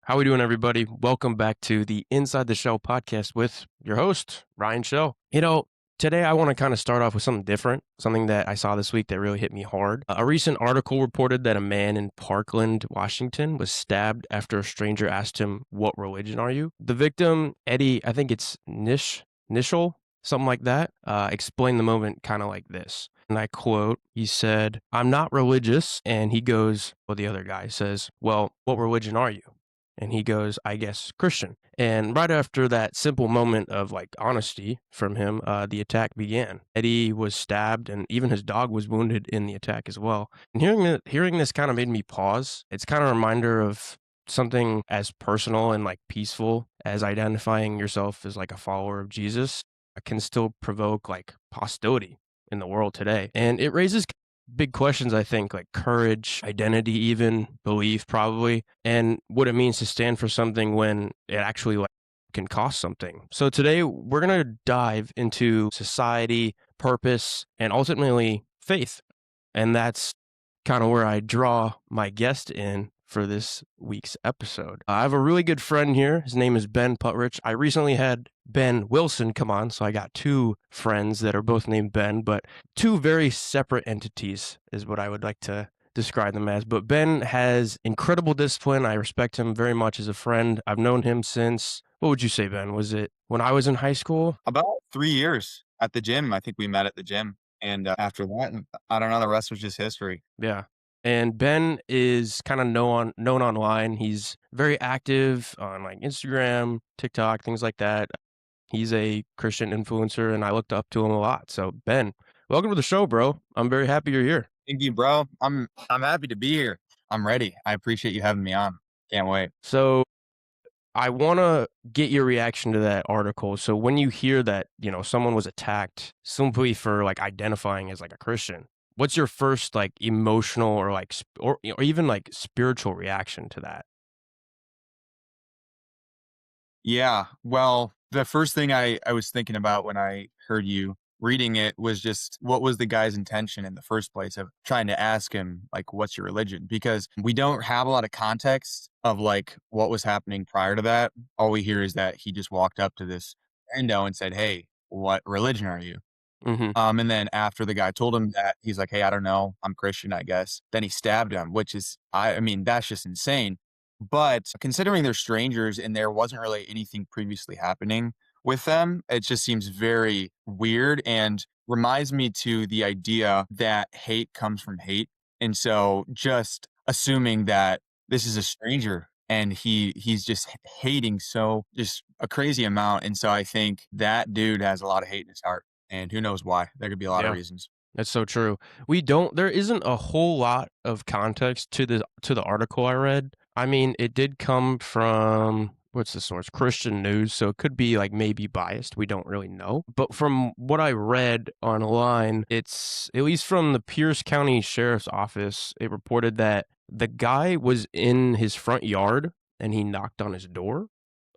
How we doing, everybody? Welcome back to the Inside the Shell podcast with your host, Ryan Shell. Today I want to kind of start off with something different, something that I saw this week that really hit me hard. A recent article reported that a man in Parkland, Washington, was stabbed after a stranger asked him, "What religion are you?" The victim, Eddie, I think it's Nishal, something like that, explained the moment kind of like this. And I quote, he said, "I'm not religious." And he goes, well, the other guy says, "Well, what religion are you?" And he goes, "I guess Christian." And right after that simple moment of like honesty from him, the attack began. Eddie was stabbed, and even his dog was wounded in the attack as well. And hearing this kind of made me pause. It's kind of a reminder of something as personal and like peaceful as identifying yourself as like a follower of Jesus can still provoke like hostility in the world today. And it raises big questions, I think, like courage, identity, even belief, probably, and what it means to stand for something when it actually like can cost something. So today we're going to dive into society, purpose, and ultimately faith. And that's kind of where I draw my guest in for this week's episode. I have a really good friend here. His name is Ben Putritch. I recently had Ben Wilson come on, so I got two friends that are both named Ben, but two very separate entities is what I would like to describe them as. But Ben has incredible discipline. I respect him very much as a friend. I've known him since, what would you say, Ben? Was it when I was in high school? About 3 years at the gym. I think we met at the gym, and, after that, I don't know, the rest was just history. Yeah. And Ben is kind of known online. He's very active on like Instagram, TikTok, things like that. He's a Christian influencer, and I looked up to him a lot. So Ben, welcome to the show, bro. I'm very happy you're here. Thank you, bro. I'm happy to be here. I'm ready. I appreciate you having me on. Can't wait. So I want to get your reaction to that article. So when you hear that, someone was attacked simply for like identifying as like a Christian, what's your first like emotional or like or even like spiritual reaction to that? Yeah, well, the first thing I was thinking about when I heard you reading it was just what was the guy's intention in the first place of trying to ask him, like, "What's your religion?" Because we don't have a lot of context of, like, what was happening prior to that. All we hear is that he just walked up to this rando and said, "Hey, what religion are you?" Mm-hmm. And then after the guy told him that, he's like, "Hey, I don't know. I'm Christian, I guess." Then he stabbed him, which is, I mean, that's just insane. But considering they're strangers and there wasn't really anything previously happening with them, it just seems very weird and reminds me to the idea that hate comes from hate. And so just assuming that this is a stranger and he's just hating so just a crazy amount. And so I think that dude has a lot of hate in his heart. And who knows why? There could be a lot of Yeah. reasons. That's so true. There isn't a whole lot of context to the article I read. I mean, it did come from what's the source? Christian News, so it could be like maybe biased. We don't really know. But from what I read online, it's at least from the Pierce County Sheriff's Office, it reported that the guy was in his front yard and he knocked on his door.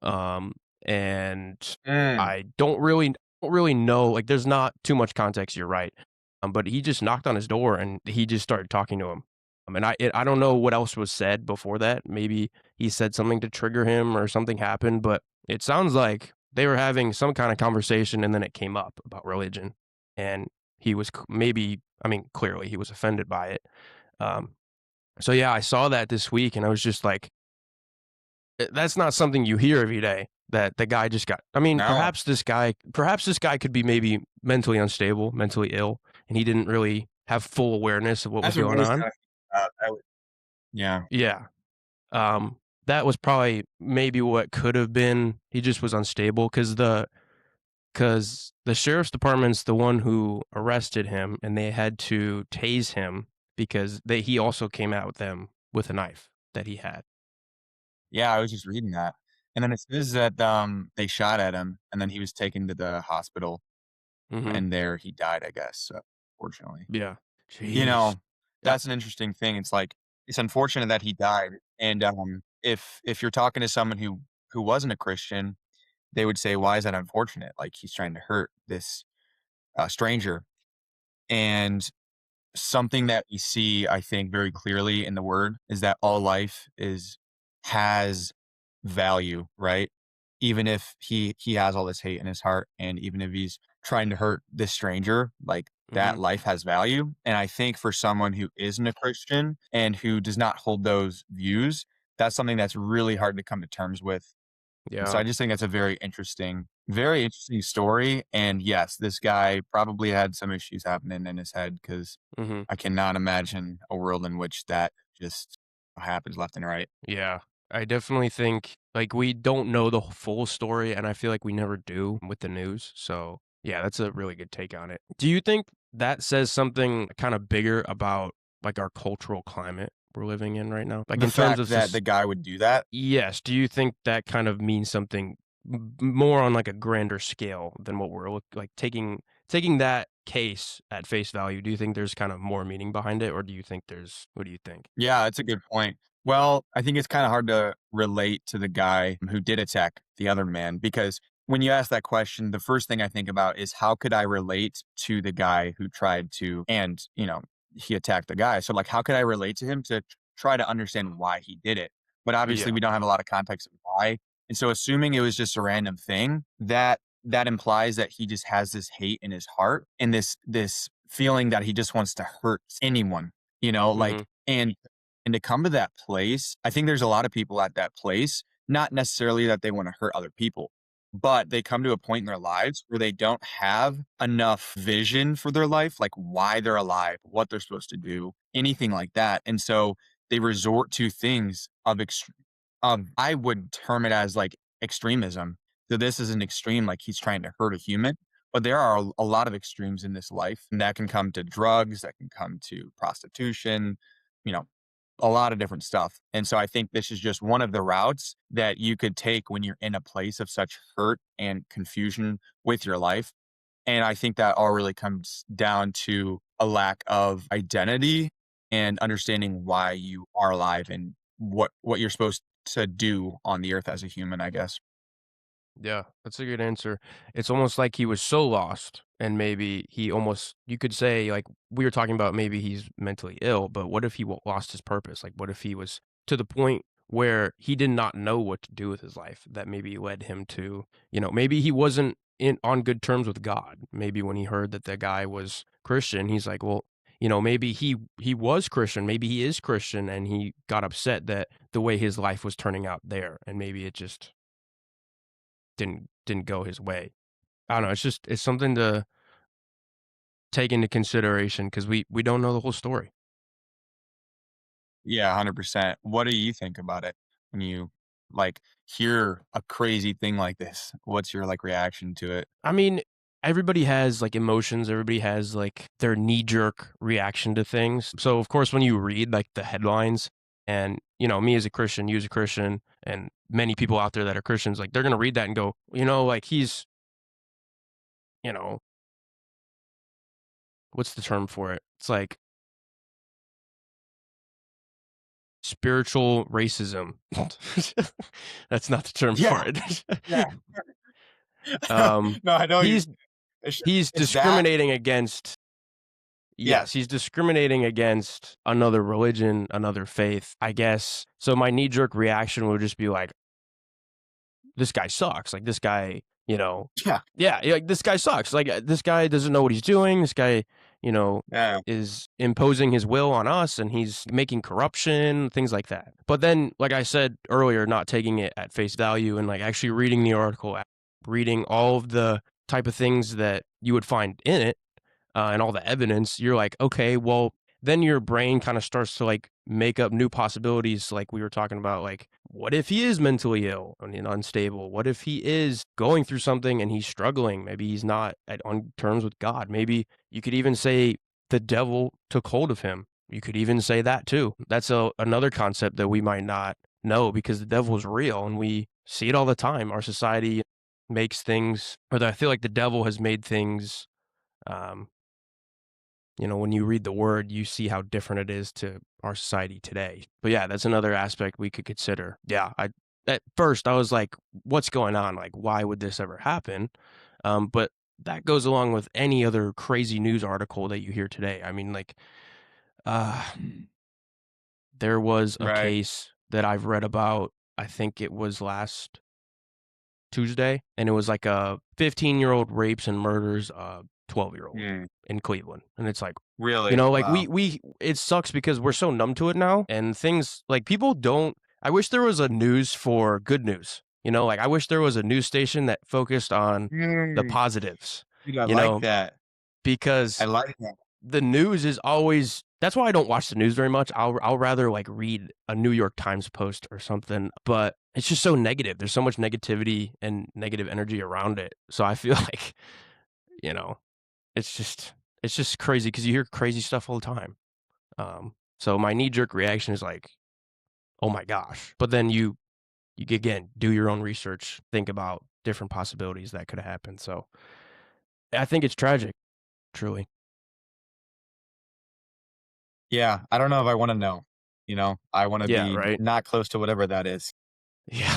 Um, and Mm. I don't really know. Like, there's not too much context. You're right, but he just knocked on his door and he just started talking to him. And I don't know what else was said before that. Maybe he said something to trigger him or something happened, but it sounds like they were having some kind of conversation and then it came up about religion, and he was maybe, I mean, clearly he was offended by it. Um, so yeah, I saw that this week and I was just like, that's not something you hear every day. That the guy just got. I mean, No. perhaps this guy could be maybe mentally unstable, mentally ill, and he didn't really have full awareness of what was That's what going most on. kind I would yeah. Yeah. That was probably maybe what could have been. He just was unstable because the sheriff's department's the one who arrested him, and they had to tase him because he also came out with them with a knife that he had. Yeah, I was just reading that. And then it says that, they shot at him, and then he was taken to the hospital, Hmm. and there he died, I guess, fortunately. Yeah. You Jeez. know, Yeah. that's an interesting thing. It's like, it's unfortunate that he died, and, if you're talking to someone who wasn't a Christian, they would say, "Why is that unfortunate?" Like, he's trying to hurt this, stranger. And something that we see, I think, very clearly in the word is that all life is has value, right? Even if he has all this hate in his heart, and even if he's trying to hurt this stranger, like, that Mhm. life has value. And I think for someone who isn't a Christian and who does not hold those views, that's something that's really hard to come to terms with. And so Yeah. I just think that's a very interesting story. And yes, this guy probably had some issues happening in his head, because Mhm. I cannot imagine a world in which that just happens left and right. Yeah. I definitely think, like, we don't know the full story, and I feel like we never do with the news, so, yeah, that's a really good take on it. Do you think that says something kinda bigger about, like, our cultural climate we're living in right now? Like, The in terms fact of that the guy would do that, yes, do you think that kind of means something more on, like, a grander scale than what we're like, taking that case at face value, do you think there's kind of more meaning behind it, or do you think there's what do you think? yeah, that's a good point. Well, I think it's kind of hard to relate to the guy who did attack the other man, because when you ask that question, the first thing I think about is how could I relate to the guy who tried to, and, he attacked the guy. So, like, how could I relate to him to try to understand why he did it? But obviously, Yeah. we don't have a lot of context of why. And so, assuming it was just a random thing, that implies that he just has this hate in his heart, and this feeling that he just wants to hurt anyone, like, Mhm. and to come to that place, I think there's a lot of people at that place, not necessarily that they want to hurt other people, but they come to a point in their lives where they don't have enough vision for their life, like why they're alive, what they're supposed to do, anything like that. And so they resort to things I would term it as like extremism. So this is an extreme, like he's trying to hurt a human. But there are a lot of extremes in this life, and that can come to drugs, that can come to prostitution, you know, a lot of different stuff. And so I think this is just one of the routes that you could take when you're in a place of such hurt and confusion with your life. And I think that all really comes down to a lack of identity and understanding why you are alive and what you're supposed to do on the earth as a human, I guess. Yeah, that's a good answer. It's almost like he was so lost, and maybe he almost you could say, like, we were talking about maybe he's mentally ill, but what if he lost his purpose? Like, what if he was to the point where he did not know what to do with his life that maybe led him to, maybe he wasn't in on good terms with God. Maybe when he heard that the guy was Christian, he's like, well, maybe he was Christian, maybe he is Christian, and he got upset that the way his life was turning out there, and maybe it just didn't go his way. I don't know, it's something to take into consideration because we don't know the whole story. Yeah, 100%. What do you think about it when you, like, hear a crazy thing like this? What's your, like, reaction to it? I mean, everybody has, like, emotions, everybody has, like, their knee-jerk reaction to things. So, of course, when you read, like, the headlines and, me as a Christian, you as a Christian, and many people out there that are Christians, like, they're gonna read that and go, like, he's, you know, what's the term for it? It's like spiritual racism. That's not the term for Yeah, it. yeah. Um, No, I know you he's he's it's that. discriminating against yes, Yes. he's discriminating against another religion, another faith, I guess. So my knee-jerk reaction would just be like, this guy sucks. Like this guy, Yeah, yeah, like this guy sucks. Like this guy doesn't know what he's doing. This guy, you know, yeah, is imposing his will on us and he's making corruption, things like that. But then, like I said earlier, not taking it at face value and like actually reading the article, reading all of the type of things that you would find in it and all the evidence, you're like, okay, well, then your brain kind of starts to like make up new possibilities. Like we were talking about, like, what if he is mentally ill and unstable? What if he is going through something and he's struggling? Maybe he's not on terms with God. Maybe you could even say the devil took hold of him. You could even say that too. That's another concept that we might not know because the devil is real and we see it all the time. Our society makes things, or I feel like the devil has made things um, when you read the word, you see how different it is to our society today. But yeah, that's another aspect we could consider. Yeah, at first I was like, what's going on? Like, why would this ever happen? But that goes along with any other crazy news article that you hear today. I mean, like, uh, there was a right. case that I've read about. I think it was last Tuesday, and it was like a 15-year-old rapes and murders a 12-year-old Mm, in Cleveland. And it's like, really? like Wow. we it sucks because we're so numb to it now, and things like people don't. I wish there was a news for good news. Like I wish there was a news station that focused on the Mm, positives. dude, I You like know, that. I because like that. the news is always. That's why I don't watch the news very much. I'll rather like read a New York Times post or something. But it's just so negative. There's so much negativity and negative energy around it. So I feel like you know it's just crazy because you hear crazy stuff all the time. So my knee jerk reaction is like, oh my gosh. But then you again do your own research, think about different possibilities that could have happened. So I think it's tragic, truly. Yeah, I don't know if I wanna know, I wanna Yeah, be right. not close to whatever that is. Yeah,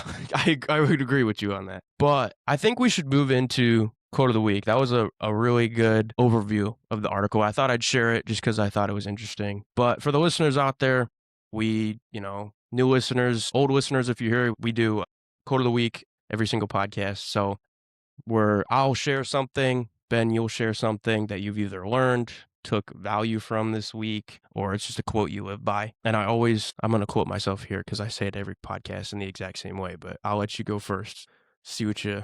I would agree with you on that. But I think we should move into quote of the week. That was a really good overview of the article. I thought I'd share it just because I thought it was interesting. But for the listeners out there, new listeners, old listeners, if you're here, we do quote of the week every single podcast. So where I'll share something, Ben, you'll share something that you've either learned, took value from this week, or it's just a quote you live by. And I'm going to quote myself here because I say it every podcast in the exact same way, but I'll let you go first. See what you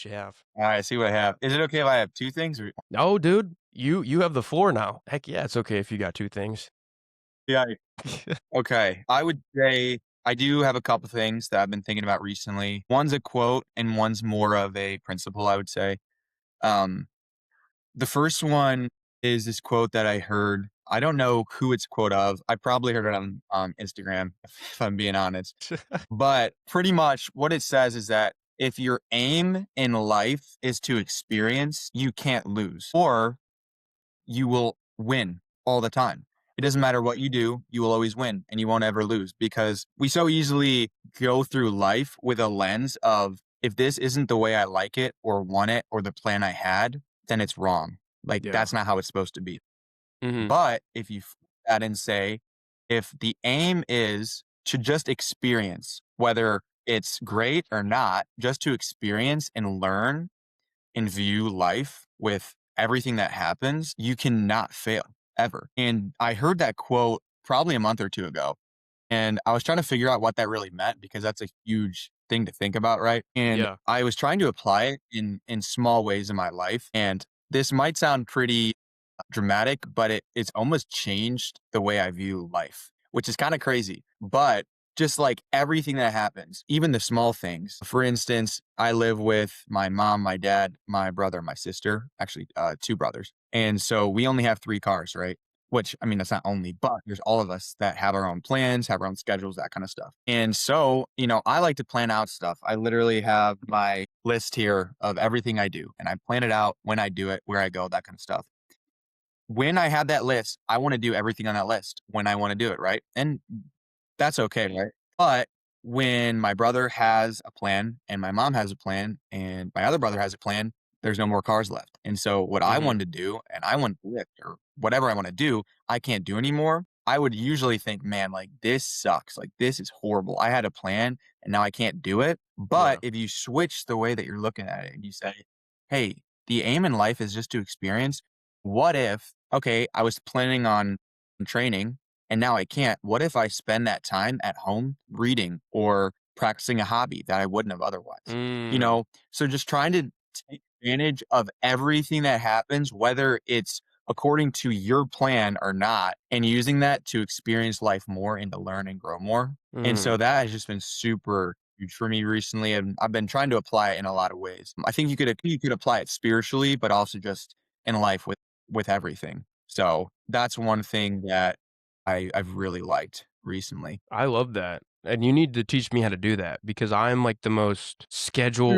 have. Alright, see what I have. Is it okay if I have 2 things or Oh, dude, you have the floor now. Heck yeah, it's okay if you got two things. Yeah. Okay. I would say I do have a couple things that I've been thinking about recently. One's a quote and one's more of a principle, I would say. Um, the first one is this quote that I heard. I don't know who it's a quote of. I probably heard it on Instagram, if I'm being honest. But pretty much what it says is that if your aim in life is to experience, you can't lose, or you will win all the time. It doesn't matter what you do, you will always win and you won't ever lose because we so easily go through life with a lens of if this isn't the way I like it or want it or the plan I had, then it's wrong. Like Yeah. that's not how it's supposed to be. Mhm. But if you flip that and say, if the aim is to just experience, whether it's great or not, just to experience and learn and view life with everything that happens, you cannot fail ever. And I heard that quote probably a month or two ago. And I was trying to figure out what that really meant because that's a huge thing to think about, right? And Yeah. I was trying to apply it in small ways in my life. And this might sound pretty dramatic, but it's almost changed the way I view life, which is kind of crazy. But just like everything that happens, even the small things. For instance, I live with my mom, my dad, my brother, my sister, actually two brothers. And so we only have 3 cars, right? Which I mean, that's not only, but there's all of us that have our own plans, have our own schedules, that kind of stuff. And so, I like to plan out stuff. I literally have my list here of everything I do, and I plan it out when I do it, where I go, that kind of stuff. When I have that list, I wanna do everything on that list when I wanna do it, right? And that's okay, right? But when my brother has a plan and my mom has a plan and my other brother has a plan, there's no more cars left. And so what I Mhm. wanted to do and I want to lift or whatever I wanna do, I can't do anymore. I would usually think, "Man, like, this sucks. Like, this is horrible. I had a plan and now I can't do it." But Yeah. if you switch the way that you're looking at it and you say, "Hey, the aim in life is just to experience. What if, okay, I was planning on training and now I can't. What if I spend that time at home reading or practicing a hobby that I wouldn't have otherwise?" You Mm. know? So just trying to take advantage of everything that happens, whether it's according to your plan or not, and using that to experience life more and to learn and grow more. And so Mm. that has just been super huge for me recently. And I've been trying to apply it in a lot of ways. I think you could apply it spiritually, but also just in life with everything. So that's one thing that I've really liked recently. I love that. And you need to teach me how to do that because I'm like the most Dude,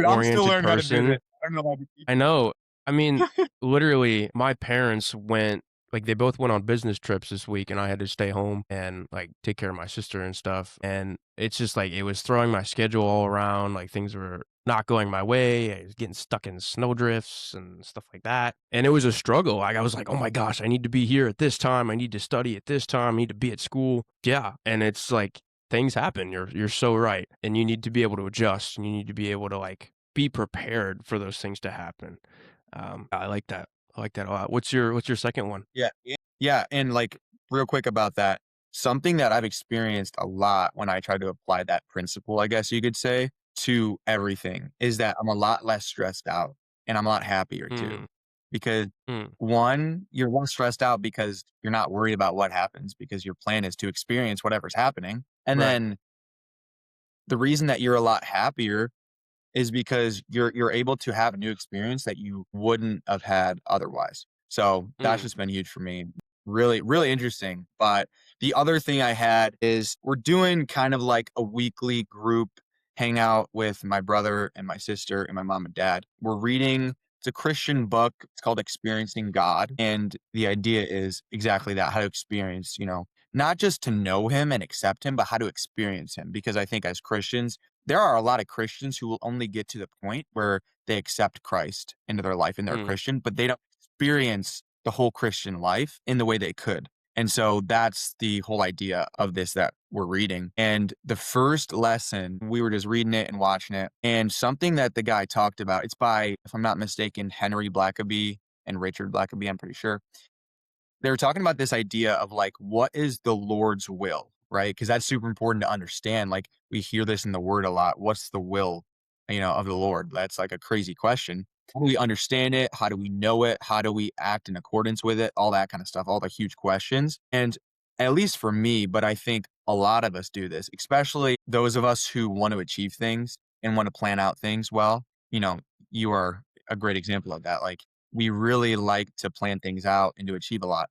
I'm still schedule-oriented learning how to do this. person. I don't know how to teach I you. know. I mean, literally, my parents they both went on business trips this week, and I had to stay home and, like, take care of my sister and stuff, and it's just, like, it was throwing my schedule all around, like, things were not going my way, I was getting stuck in snowdrifts and stuff like that, and it was a struggle, like, I was like, "Oh my gosh, I need to be here at this time, I need to study at this time, I need to be at school." Yeah, and it's like things happen. You're so right, and you need to be able to adjust, and you need to be able to, like, be prepared for those things to happen. I like that. I like that a lot. What's your second one? Yeah. Yeah. And like, real quick about that, something that I've experienced a lot when I try to apply that principle, I guess you could say, to everything is that I'm a lot less stressed out and I'm a lot happier too. Mm, Because mm, one, you're less stressed out because you're not worried about what happens because your plan is to experience whatever's happening. And right. then the reason that you're a lot happier is because you're able to have a new experience that you wouldn't have had otherwise. So that's Mm, just been huge for me. Really, really interesting. But the other thing I had is we're doing kind of like a weekly group hangout with my brother and my sister and my mom and dad. We're reading, it's a Christian book. It's called Experiencing God. And the idea is exactly that, how to experience, not just to know him and accept him, but how to experience him. Because I think as Christians, there are a lot of Christians who will only get to the point where they accept Christ into their life and they're a mm, Christian, but they don't experience the whole Christian life in the way they could. And so that's the whole idea of this that we're reading. And the first lesson, we were just reading it and watching it. And something that the guy talked about, it's by, if I'm not mistaken, Henry Blackaby and Richard Blackaby, I'm pretty sure. They were talking about this idea of like, what is the Lord's will, right? Because that's super important to understand. Like, we hear this in the word a lot. What's the will, of the Lord? That's like a crazy question. How do we understand it? How do we know it? How do we act in accordance with it? All that kind of stuff, all the huge questions. And at least for me, but I think a lot of us do this, especially those of us who want to achieve things and want to plan out things well. You know, you are a great example of that. Like, we really like to plan things out and to achieve a lot.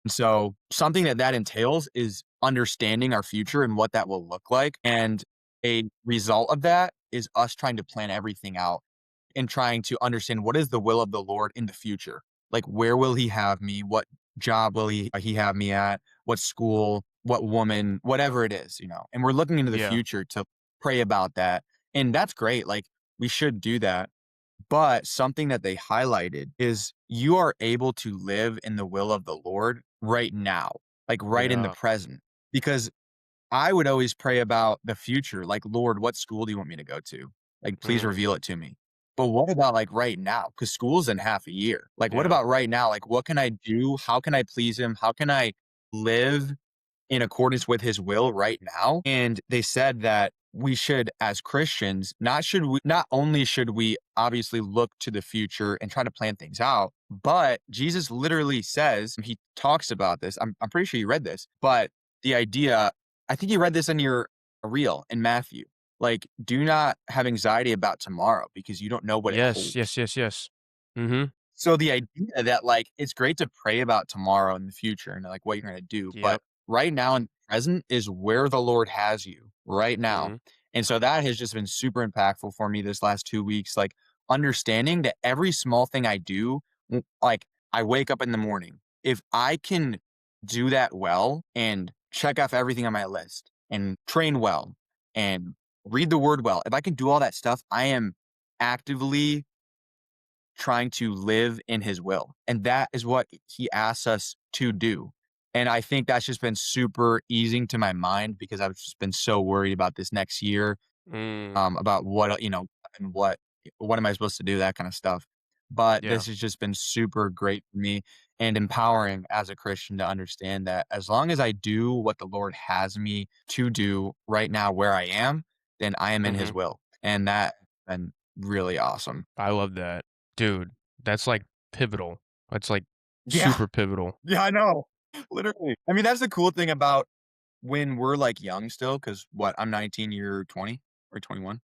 And so something that entails is understanding our future and what that will look like. And a result of that is us trying to plan everything out and trying to understand what is the will of the Lord in the future. Like, where will he have me? What job will he have me at? What school? What woman? Whatever it is. And we're looking into the yeah. future to pray about that. And that's great. Like, we should do that. But something that they highlighted is you are able to live in the will of the Lord right now, like right in the Yeah. present. Because I would always pray about the future, like, Lord, what school do you want me to go to? Like, please Mm, reveal it to me. But what about like right now? Because school's in half a year. Like, what yeah. about right now? Like, what can I do? How can I please him? How can I live in accordance with his will right now. And they said that we should, as Christians, not only should we obviously look to the future and try to plan things out, but Jesus literally says, he talks about this. I'm pretty sure you read this, but the idea, I think you read this in your reel in Matthew. Like, do not have anxiety about tomorrow because you don't know what it Yes, holds. yes, yes, yes. Mhm. So the idea that, like, it's great to pray about tomorrow and the future and, like, what you're gonna do, but Yep. right now and present is where the Lord has you right now. Mhm. And so that has just been super impactful for me this last 2 weeks, like, understanding that every small thing I do, like, I wake up in the morning, if I can do that well and check off everything on my list and train well and read the word well, if I can do all that stuff, I am actively trying to live in his will. And that is what he asks us to do. And I think that's just been super easing to my mind because I've just been so worried about this next year, Mm, about and what am I supposed to do, that kind of stuff. But yeah. this has just been super great for me and empowering as a Christian to understand that as long as I do what the Lord has me to do right now where I am, then I am in his Mhm. will. And that has been really awesome. I love that. Dude, that's, like, pivotal. That's, like, Yeah. super pivotal. Yeah, I know. Literally. I mean, that's the cool thing about when we're, like, young still. Because what? I'm 19, you're 20 or 21?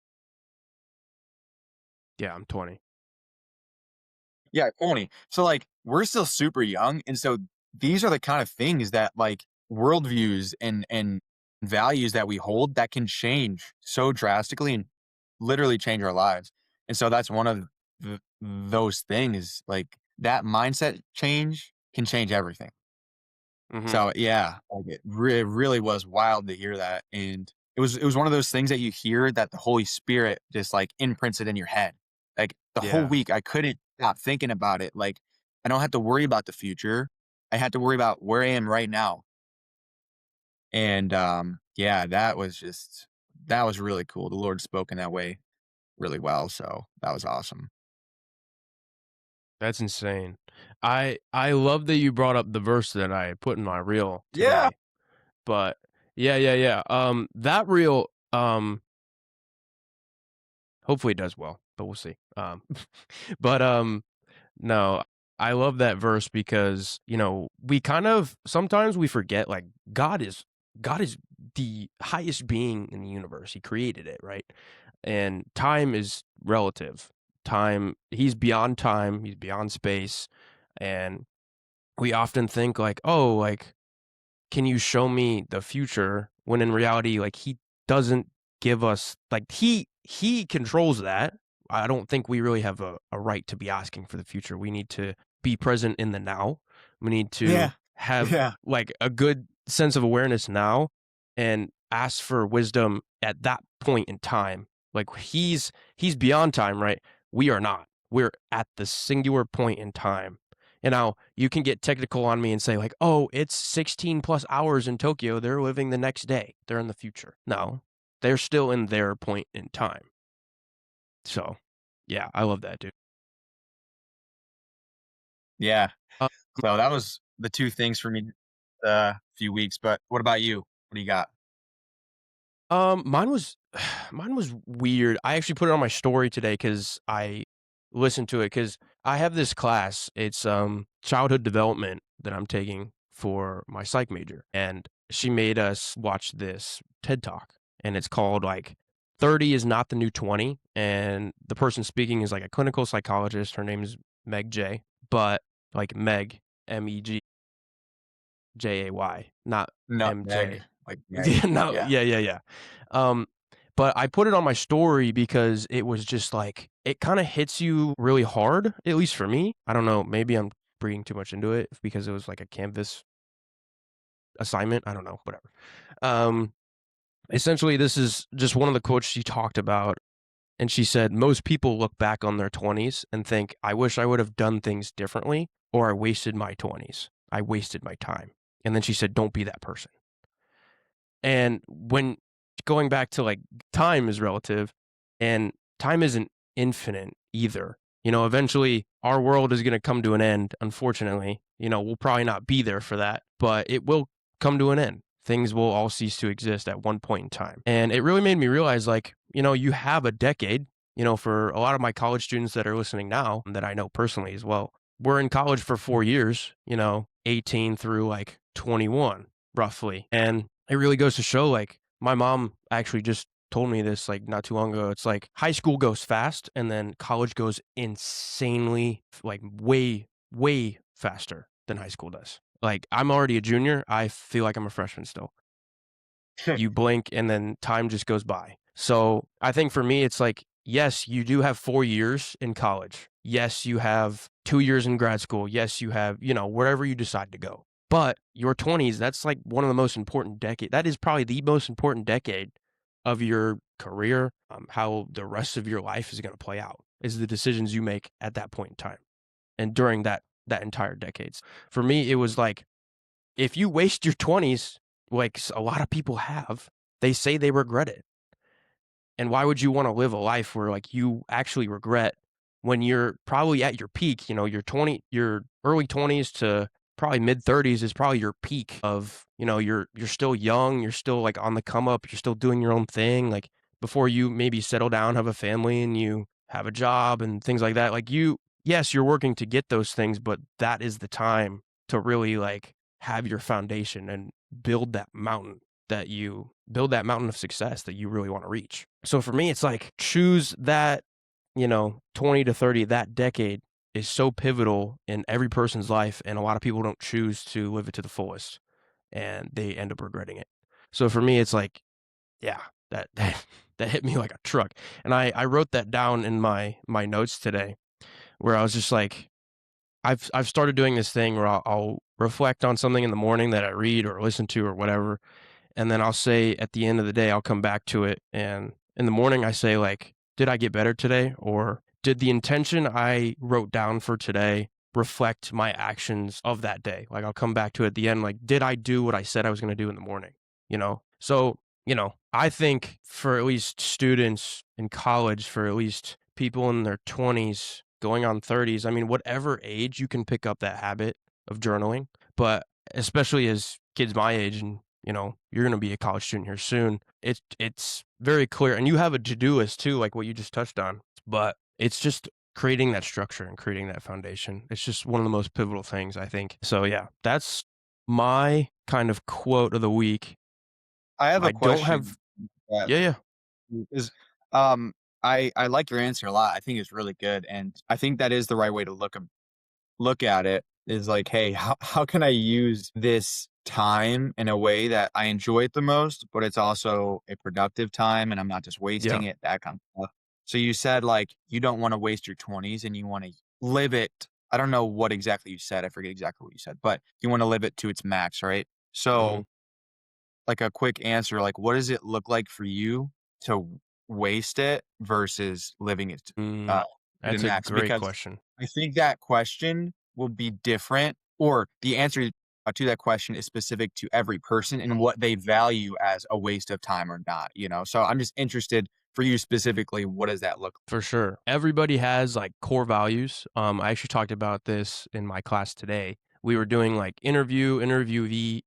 Yeah, I'm 20. Yeah, 20. So, like, we're still super young, and so these are the kind of things that, like, worldviews and values that we hold that can change so drastically and literally change our lives. And so that's one of those things, like, that mindset change can change everything. Mhm. So, yeah, like, it really was wild to hear that, and it was one of those things that you hear that the Holy Spirit just, like, imprints it in your head. Like, the whole Yeah. week, I couldn't stop thinking about it, like, I don't have to worry about the future, I had to worry about where I am right now, and, Yeah, that was really cool. The Lord spoke in that way really well, so that was awesome. That's insane. I love that you brought up the verse that I put in my reel Yeah. today, but yeah. That reel, hopefully it does well, but we'll see. But, no, I love that verse because, we kind of sometimes we forget, like, God is the highest being in the universe. He created it, right? And time is relative. He's beyond time, he's beyond space, and we often think like, "Oh, like, can you show me the future?" When in reality, like, he doesn't give us like, he controls that. I don't think we really have a right to be asking for the future. We need to be present in the now. We need to Yeah. have, Yeah. like, a good sense of awareness now and ask for wisdom at that point in time. Like, he's beyond time, right? We are not. We're at the singular point in time. And now you can get technical on me and say like, "Oh, it's 16 plus hours in Tokyo. They're living the next day. They're in the future." No, they're still in their point in time. So, yeah, I love that, dude. Yeah. Uh, So that was the 2 things for me, few weeks, but what about you? What do you got? mine was mine was weird. I actually put it on my story today because I listened to it because I have this class. It's childhood development that I'm taking for my psych major, and she made us watch this TED Talk, and it's called like 30 is not the new 20, and the person speaking is like a clinical psychologist. Her name is Meg J, but like Meg, Megjay, not Nutmeg, MJ. like Meg. Yeah, no, Yeah. yeah. Um, but I put it on my story because it was just like it kinda hits you really hard, at least for me. I don't know, maybe I'm reading too much into it because it was like a Canvas assignment, I don't know, whatever. Um, Essentially, this is just one of the quotes she talked about, and she said, "Most people look back on their 20s and think, 'I wish I would have done things differently,' or 'I wasted my 20s. I wasted my time.'" And then she said, "Don't be that person." And when going back to like time is relative and time isn't infinite either. Eventually our world is going to come to an end, unfortunately. We'll probably not be there for that, but it will come to an end. Things will all cease to exist at one point in time. And it really made me realize like, you have a decade, for a lot of my college students that are listening now that I know personally as well. We're in college for 4 years, 18 through like 21 roughly. And it really goes to show, like, my mom actually just told me this, like, not too long ago. It's like high school goes fast and then college goes insanely, like, way, way faster than high school does. Like, I'm already a junior. I feel like I'm a freshman still. You blink and then time just goes by. So I think for me, it's like, yes, you do have 4 years in college. Yes, you have 2 years in grad school. Yes, you have, wherever you decide to go. But your 20s, that's like one of the most important decade. That is probably the most important decade of your career. How the rest of your life is going to play out is the decisions you make at that point in time and during that entire decades. For me, it was like if you waste your 20s, like a lot of people have, they say they regret it. And why would you want to live a life where like you actually regret when you're probably at your peak, your early 20s to probably mid 30s is probably your peak of, you're still young, you're still like on the come up, you're still doing your own thing like before you maybe settle down, have a family and you have a job and things like that. Like yes, you're working to get those things, but that is the time to really like have your foundation and build that mountain build that mountain of success that you really want to reach. So for me, it's like choose that, 20 to 30, that decade is so pivotal in every person's life. And a lot of people don't choose to live it to the fullest and they end up regretting it. So for me, it's like, yeah, that hit me like a truck. And I wrote that down in my notes today where I was just like, I've started doing this thing where I'll reflect on something in the morning that I read or listen to or whatever, and then I'll say at the end of the day, I'll come back to it. And in the morning, I say, like, did I get better today? Or did the intention I wrote down for today reflect my actions of that day? Like, I'll come back to it at the end, like, did I do what I said I was going to do in the morning? So I think for at least students in college, for at least people in their 20s going on 30s, I mean, whatever age you can pick up that habit of journaling, but especially as kids my age and, you're going to be a college student here soon, it's very clear and you have a to-do list too, like what you just touched on, but it's just creating that structure and creating that foundation. It's just one of the most pivotal things, I think. So yeah, that's my kind of quote of the week. I have I a don't have question that yeah, yeah. is, um, I like your answer a lot. I think it's really good, and I think that is the right way to look at it is like, "Hey, how can I use this time in a way that I enjoy it the most, but it's also a productive time and I'm not just wasting Yeah, it," that kind of stuff. So you said, like, you don't wanna waste your 20s and you wanna live it. I don't know what exactly you said, I forget exactly what you said, but you wanna live it to its max, right? mhm. So, like, a quick answer, like, what does it look like for you to waste it versus living it, Mm, to the that's a max? great Because question. I think that question will be different, or the answer to that question is specific to every person and what they value as a waste of time or not, you know? So I'm just interested for you specifically, what does that look For sure. Everybody has, like, core values. I actually talked about this in my class today. We were doing, like, interviewee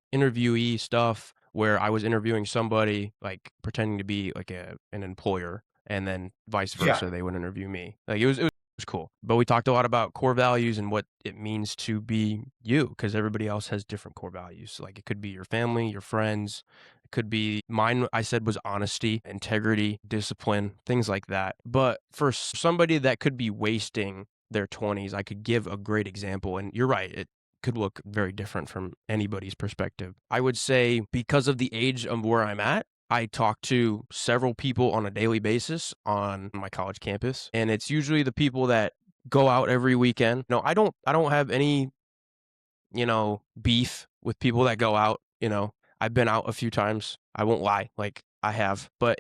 stuff where I was interviewing somebody, like, pretending to be, like, an employer, and then vice Yeah. versa, they would interview me. Like, it was cool. But we talked a lot about core values and what it means to be you, because everybody else has different core values. Like, it could be your family, your friends, it could be mine, I said was honesty, integrity, discipline, things like that. But for somebody that could be wasting their 20s, I could give a great example. And you're right, it could look very different from anybody's perspective. I would say because of the age of where I'm at, I talk to several people on a daily basis on my college campus, and it's usually the people that go out every weekend. No, I don't have any beef with people that go out, I've been out a few times. I won't lie, like I have, but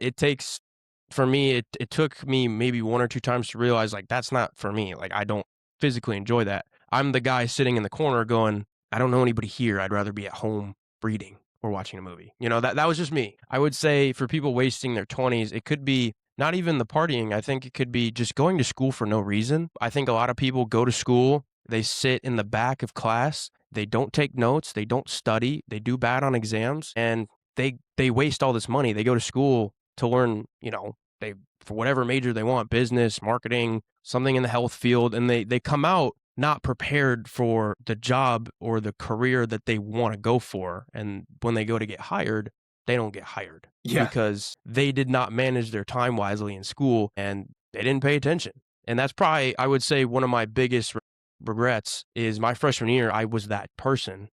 for me, it took me maybe one or two times to realize like that's not for me. Like I don't physically enjoy that. I'm the guy sitting in the corner going, I don't know anybody here. I'd rather be at home reading or watching a movie. That was just me. I would say for people wasting their 20s, it could be not even the partying. I think it could be just going to school for no reason. I think a lot of people go to school, they sit in the back of class, they don't take notes, they don't study, they do bad on exams, and they waste all this money. They go to school to learn, they for whatever major they want, business, marketing, something in the health field, and they come out not prepared for the job or the career that they want to go for. And when they go to get hired, they don't get hired Yeah. because they did not manage their time wisely in school and they didn't pay attention. And that's probably, I would say, one of my biggest regrets is my freshman year, I was that person.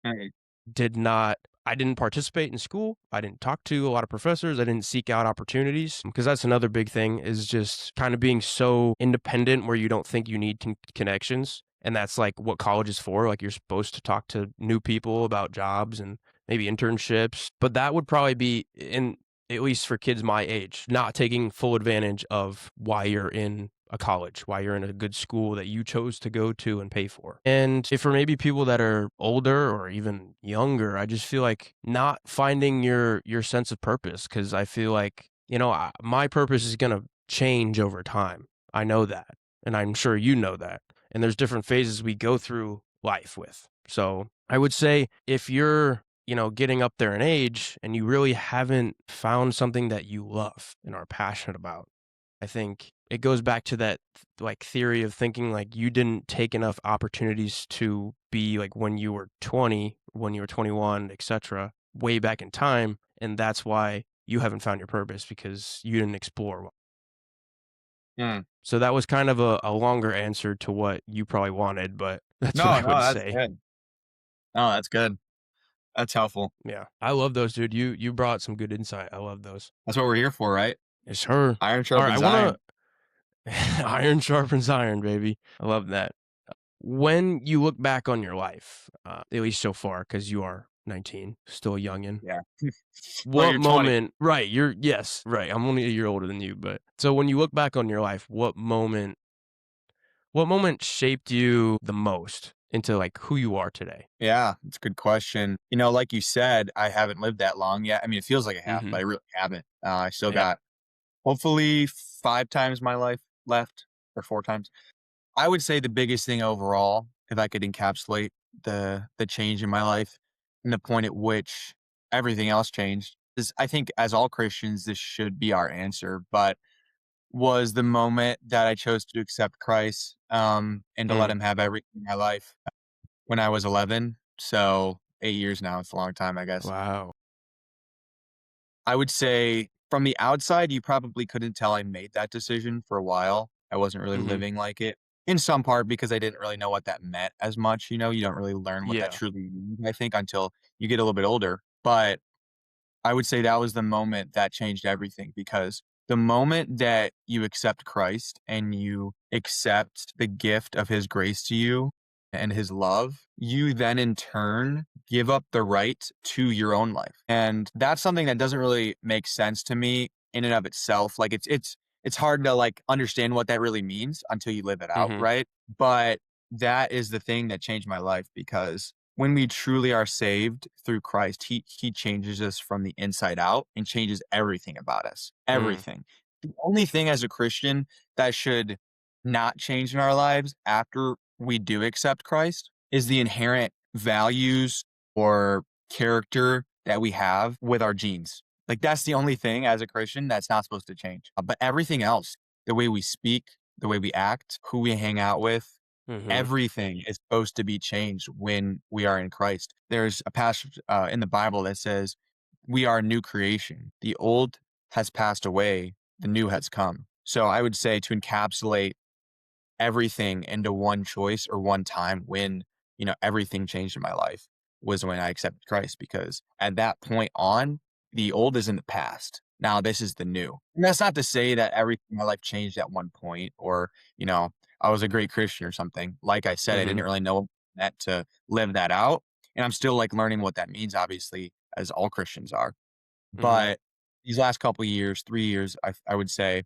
Right. Did not I didn't participate in school. I didn't talk to a lot of professors. I didn't seek out opportunities because that's another big thing is just kind of being so independent where you don't think you need connections. And that's like what college is for. Like you're supposed to talk to new people about jobs and maybe internships. But that would probably be in at least for kids my age, not taking full advantage of why you're in a college, why you're in a good school that you chose to go to and pay for. And if for maybe people that are older or even younger, I just feel like not finding your sense of purpose because I feel like, my purpose is going to change over time. I know that. And I'm sure you know that. And there's different phases we go through life with. So I would say if you're getting up there in age and you really haven't found something that you love and are passionate about, I think it goes back to that like theory of thinking like you didn't take enough opportunities to be like when you were 20, when you were 21, etc., way back in time, and that's why you haven't found your purpose because you didn't explore. Mm. So that was kind of a longer answer to what you probably wanted, but that's what No, I no, would that's say. good. No, that's good. That's helpful. Yeah, I love those, dude. You brought some good insight. I love those. That's what we're here for, right? Yes, sir. Iron All right, I sharpens want iron. to iron sharpens iron, baby. I love that. When you look back on your life, at least so far, because you are 19, still a youngin', Yeah. Well, what you're 20. moment, right? Yes, right. I'm only a year older than you, but so when you look back on your life, what moment shaped you the most? into like who you are today? Yeah, it's a good question. Like you said, I haven't lived that long yet. I mean, it feels like I have, Mm-hmm. but I really haven't. I still Yeah. got hopefully 5 times my life left, or 4 times. I would say the biggest thing overall, if I could encapsulate the change in my life and the point at which everything else changed, is I think as all Christians, this should be our answer, but was the moment that I chose to accept Christ, and to let Mm. him have everything in my life when I was 11. So 8 years now. It's a long time, I guess. Wow. I would say from the outside, you probably couldn't tell I made that decision for a while. I wasn't really Mm-hmm. living like it, in some part because I didn't really know what that meant as much. You don't really learn what that Yeah. truly means, I think, until you get a little bit older. But I would say that was the moment that changed everything, because the moment that you accept Christ and you accept the gift of his grace to you and his love, you then in turn give up the right to your own life. And that's something that doesn't really make sense to me in and of itself. Like it's hard to like understand what that really means until you live it out, Mm-hmm. right? But that is the thing that changed my life, because when we truly are saved through Christ, he changes us from the inside out and changes everything about us. Mm. Everything. The only thing as a Christian that should not change in our lives after we do accept Christ is the inherent values or character that we have with our genes. Like that's the only thing as a Christian that's not supposed to change. But everything else, the way we speak, the way we act, who we hang out with, Mm-hmm. everything is supposed to be changed when we are in Christ. There's a passage in the Bible that says, we are a new creation. The old has passed away, the new has come. So I would say, to encapsulate everything into one choice or one time when, everything changed in my life, was when I accepted Christ, because at that point on, the old is in the past. Now this is the new. And that's not to say that everything in my life changed at one point, or, I was a great Christian or something. Like I said, I Mm-hmm. didn't really know that to live that out. And I'm still like learning what that means, obviously, as all Christians are. Mm-hmm. But these last couple of years, 3 years, I would say,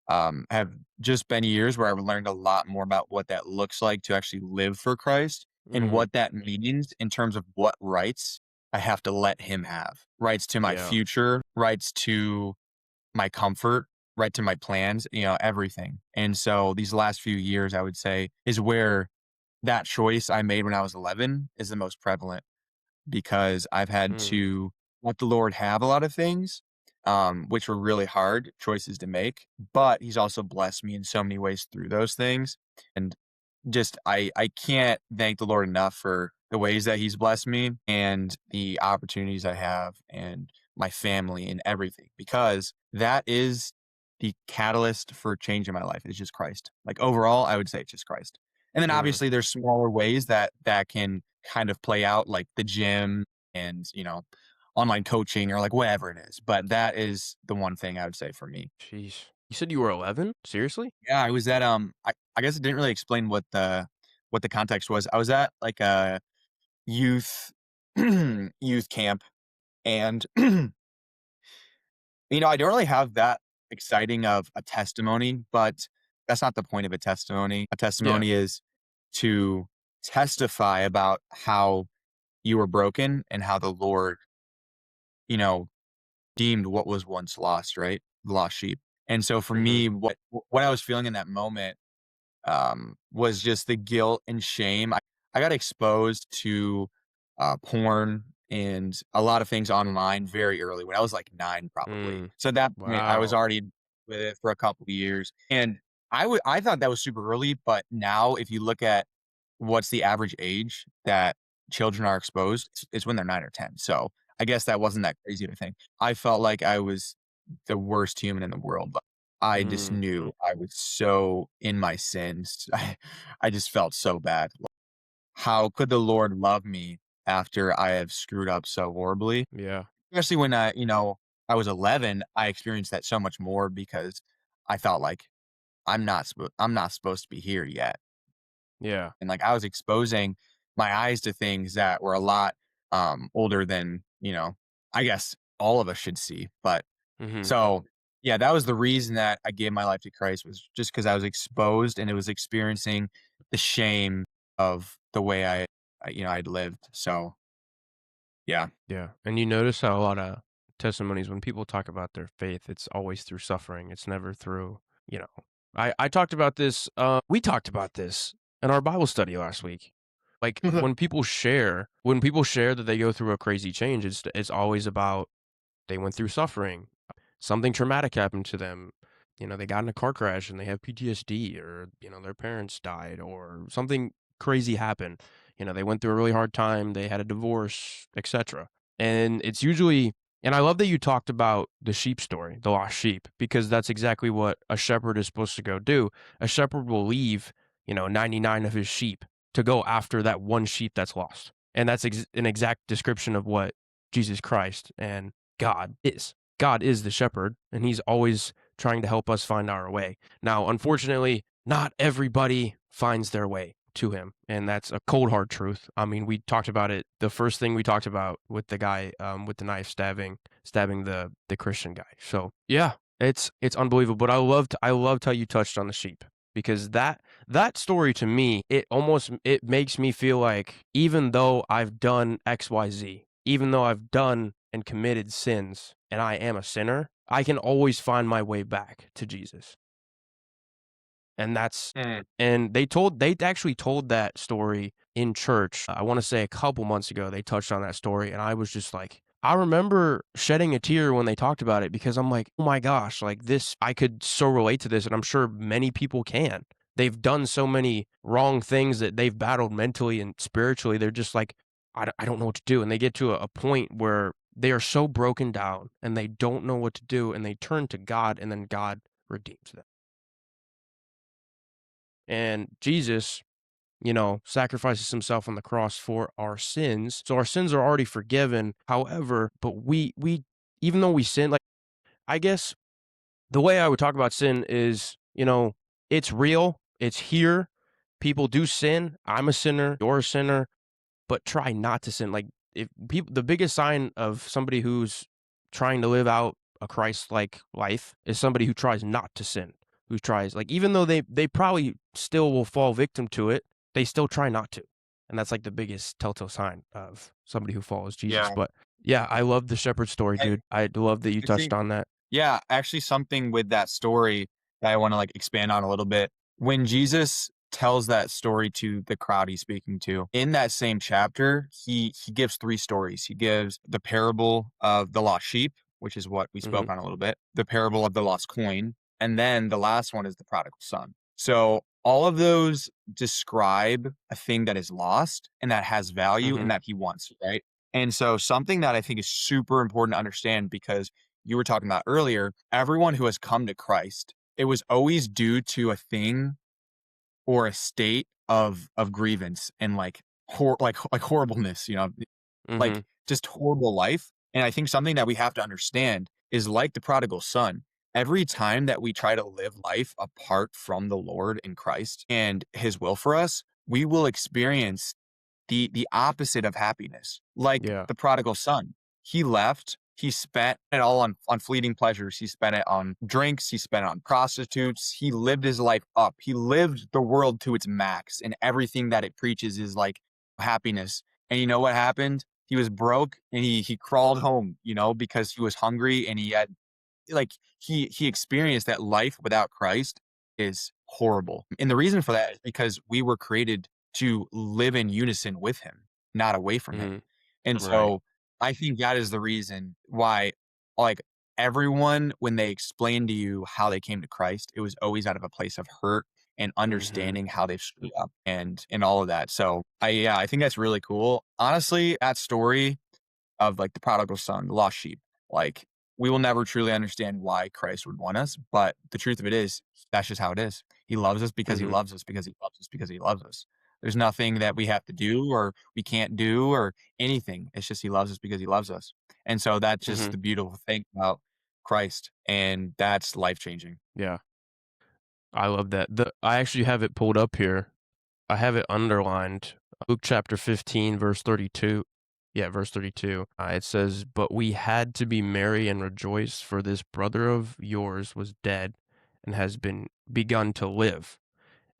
have just been years where I've learned a lot more about what that looks like to actually live for Christ, and Mm-hmm. what that means in terms of what rights I have to let him have. Rights to my Yeah. future, rights to my comfort, right to my plans, everything. And so these last few years, I would say, is where that choice I made when I was 11 is the most prevalent, because I've had Mm. to let the Lord have a lot of things, which were really hard choices to make. But He's also blessed me in so many ways through those things. And just I can't thank the Lord enough for the ways that He's blessed me and the opportunities I have and my family and everything, because that is the catalyst for change in my life, is just Christ. Like overall, I would say it's just Christ. And then Mm. obviously there's smaller ways that can kind of play out, like the gym and, online coaching or like whatever it is. But that is the one thing I would say for me. Jeez. You said you were 11? Seriously? Yeah, I was at I guess it didn't really explain what the context was. I was at like a youth youth camp, and I don't really have that exciting of a testimony, but that's not the point of a testimony. A Yeah. testimony is to testify about how you were broken and how the Lord, you know, deemed what was once lost, right? The lost sheep. And so for Mhm. me, what I was feeling in that moment, was just the guilt and shame. I got exposed to porn and a lot of things online very early, when I was like 9, probably. Mm. So at that point, I was Wow. already with it for a couple of years, and I thought that was super early. But now, if you look at what's the average age that children are exposed, it's when they're 9 or 10. So I guess that wasn't that crazy to think. I felt like I was the worst human in the world. I just Mm. knew I was so in my sins. I just felt so bad. How could the Lord love me after I have screwed up so horribly? Yeah. Especially when I was 11, I experienced that so much more, because I felt like I'm not supposed to be here yet. Yeah. And like I was exposing my eyes to things that were a lot older than, I guess all of us should see. But Mhm. so, yeah, that was the reason that I gave my life to Christ, was just because I was exposed and it was experiencing the shame of the way I'd lived. So yeah. Yeah, and you notice how a lot of testimonies when people talk about their faith, it's always through suffering. It's never through, you know. I talked about this. We talked about this in our Bible study last week. Like when people share that they go through a crazy change, it's always about they went through suffering. Something traumatic happened to them. They got in a car crash and they have PTSD, or, their parents died, or something crazy happened. They went through a really hard time, they had a divorce, etc. And it's usually, and I love that you talked about the sheep story, the lost sheep, because that's exactly what a shepherd is supposed to go do. A shepherd will leave, 99 of his sheep to go after that one sheep that's lost. And that's an exact description of what Jesus Christ and God is. God is the shepherd, and he's always trying to help us find our way. Now, unfortunately, not everybody finds their way to him, and that's a cold hard truth. I mean, we talked about it. The first thing we talked about with the guy with the knife stabbing the Christian guy. So yeah, it's unbelievable. But I loved how you touched on the sheep, because that story to me, it makes me feel like, even though I've done XYZ, even though I've done and committed sins and I am a sinner, I can always find my way back to Jesus. And that's Mm. and they actually told that story in church. I want to say a couple months ago they touched on that story, and I was just like, I remember shedding a tear when they talked about it, because I'm like, "Oh my gosh, like this, I could so relate to this," and I'm sure many people can. They've done so many wrong things that they've battled mentally and spiritually. They're just like, I don't know what to do, and they get to a point where they are so broken down and they don't know what to do, and they turn to God, and then God redeems them. And Jesus, sacrifices himself on the cross for our sins. So our sins are already forgiven. However, but we even though we sin, like, I guess the way I would talk about sin is, it's real, it's here. People do sin. I'm a sinner, you're a sinner, but try not to sin. Like, if people, the biggest sign of somebody who's trying to live out a Christ-like life is somebody who tries not to sin, who tries, like, even though they probably still will fall victim to it, they still try not to. And that's like the biggest telltale sign of somebody who follows Jesus. Yeah. But yeah, I love the shepherd story, I dude. I love that you I touched think on that. Yeah, actually something with that story that I wanna, like, expand on a little bit. When Jesus tells that story to the crowd he's speaking to, in that same chapter, he gives 3 stories. He gives the parable of the lost sheep, which is what we Hmm. spoke on a little bit, the parable of the lost coin, and then the last one is the prodigal son. So, all of those describe a thing that is lost and that has value and Hmm. that he wants, right? And so something that I think is super important to understand, because you were talking about earlier, everyone who has come to Christ, it was always due to a thing or a state of grievance and like horribleness, like Hmm. just horrible life. And I think something that we have to understand is, like the prodigal son, every time that we try to live life apart from the Lord in Christ and his will for us, we will experience the opposite of happiness. Like Yeah. the prodigal son, he left, he spent it all on fleeting pleasures. He spent it on drinks, he spent it on prostitutes. He lived his life up. He lived the world to its max, and everything that it preaches is like happiness. And you know what happened? He was broke and he crawled home, because he was hungry, and he had, like, he experienced that life without Christ is horrible. And the reason for that is because we were created to live in unison with him, not away from him. Hmm. And Right. so I think that is the reason why, like, everyone, when they explain to you how they came to Christ, it was always out of a place of hurt and Hmm. understanding how they've screwed up and all of that. So I think that's really cool. Honestly, that story of, like, the prodigal son, the lost sheep. Like, we will never truly understand why Christ would want us, but the truth of it is, that's just how it is. He loves us because he Hmm. loves us because he loves us because he loves us. There's nothing that we have to do or we can't do or anything. It's just he loves us because he loves us. And so that's just Hmm. the beautiful thing about Christ, and that's life changing. Yeah. I love that. I actually have it pulled up here. I have it underlined. Luke chapter 15, verse 32. Yeah, verse 32. It says, "But we had to be merry and rejoice, for this brother of yours was dead and has been begun to live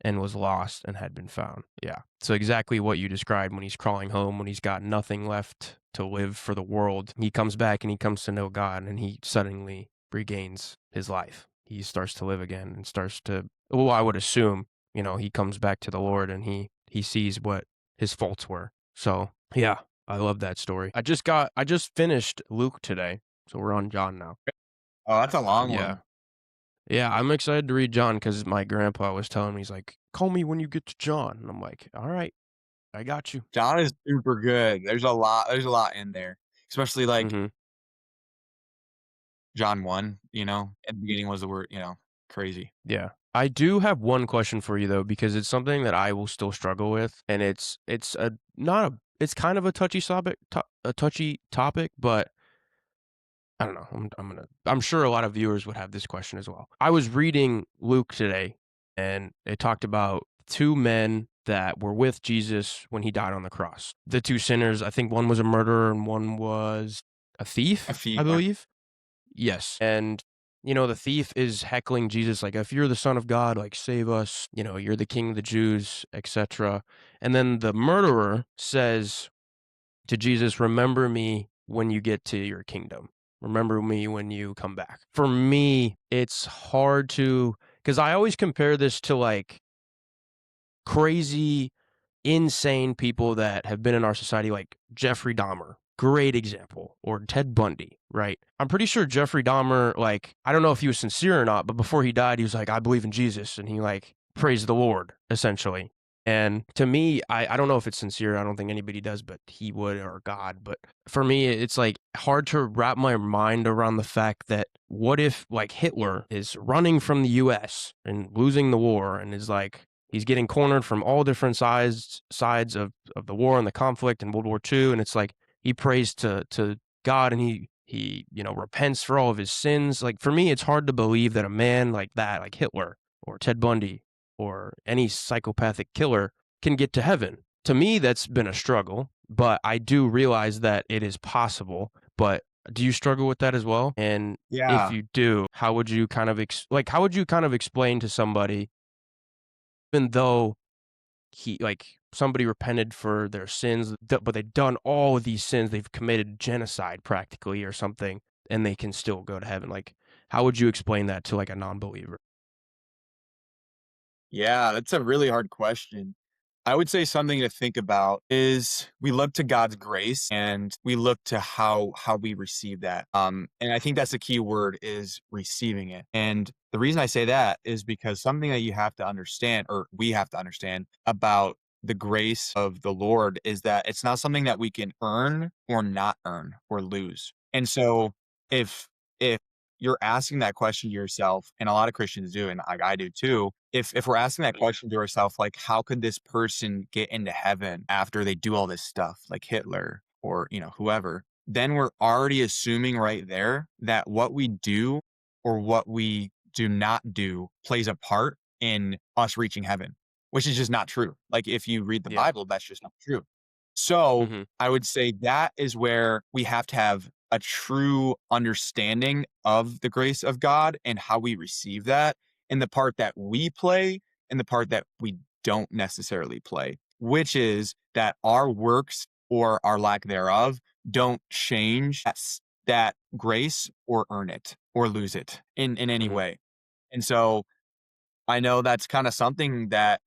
and was lost and had been found. Yeah. So exactly what you described when he's crawling home, when he's got nothing left to live for the world. He comes back and he comes to know God and he suddenly regains his life. He starts to live again and starts to, well, I would assume, he comes back to the Lord and he sees what his faults were. So, yeah, I love that story. I just finished Luke today. So we're on John now. Oh, that's a long Yeah. one. Yeah, I'm excited to read John because my grandpa was telling me, he's like, call me when you get to John. And I'm like, all right, I got you. John is super good. There's a lot in there, especially like Hmm. John 1, at the beginning was the word, crazy. Yeah. I do have one question for you though, because it's something that I will still struggle with, and it's a not a it's kind of a touchy topic, but I don't know. I'm sure a lot of viewers would have this question as well. I was reading Luke today, and it talked about two men that were with Jesus when he died on the cross. The two sinners, I think one was a murderer and one was a A thief, few I yeah. believe. Yes. And the thief is heckling Jesus like, if you're the son of God, like save us, you're the king of the Jews, etc. And then the murderer says to Jesus, remember me when you get to your kingdom. Remember me when you come back. For me, it's hard to, because I always compare this to like crazy, insane people that have been in our society, like Jeffrey Dahmer, great example, or Ted Bundy, right? I'm pretty sure Jeffrey Dahmer, like, I don't know if he was sincere or not, but before he died, he was like, I believe in Jesus. And he like praised the Lord, essentially. And to me, I don't know if it's sincere. I don't think anybody does, but he would, or God. But for me, it's like hard to wrap my mind around the fact that what if like Hitler is running from the US and losing the war and is like, he's getting cornered from all different sides of the war and the conflict in World War II, and it's like he prays to God and he repents for all of his sins. Like for me, it's hard to believe that a man like that, like Hitler or Ted Bundy or any psychopathic killer, can get to heaven. To me, that's been a struggle, but I do realize that it is possible. But do you struggle with that as well? And if Yeah. you do, how would you kind of how would you kind of explain to somebody, even though he like somebody repented for their sins, but they've done all of these sins, they've committed genocide practically or something, and they can still go to heaven? Like, how would you explain that to like a non-believer? Yeah, that's a really hard question. I would say something to think about is we look to God's grace and we look to how we receive that. And I think that's the key word is receiving it. And the reason I say that is because something that you have to understand, or we have to understand about the grace of the Lord, is that it's not something that we can earn or not earn or lose. And so if you're asking that question to yourself, and a lot of Christians do, and I do too. If we're asking that question to ourselves, like, how could this person get into heaven after they do all this stuff, like Hitler or whoever? Then we're already assuming right there that what we do or what we do not do plays a part in us reaching heaven, which is just not true. Like if you read the Yeah. Bible, that's just not true. So Mm-hmm. I would say that is where we have to have a true understanding of the grace of God and how we receive that, and the part that we play and the part that we don't necessarily play, which is that our works or our lack thereof don't change that grace or earn it or lose it in any Mm-hmm. way. And so I know that's kinda something that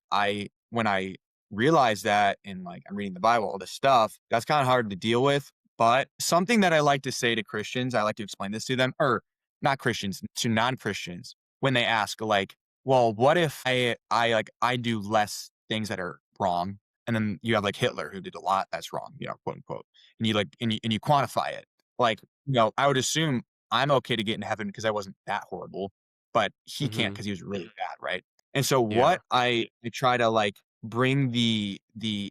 when I realized that and, like, I'm reading the Bible, all this stuff, that's kinda hard to deal with, but something that I like to say to Christians, I like to explain this to them, or not Christians, to non-Christians, when they ask, like, "Well, what if I do less things that are wrong?" And then you have, like, Hitler who did a lot that's wrong, quote, unquote, and you quantify it. Like, I would assume I'm okay to get in heaven because I wasn't that horrible, but he can't Mm-hmm. because he was really bad, right? And so Yeah. what I try to like bring the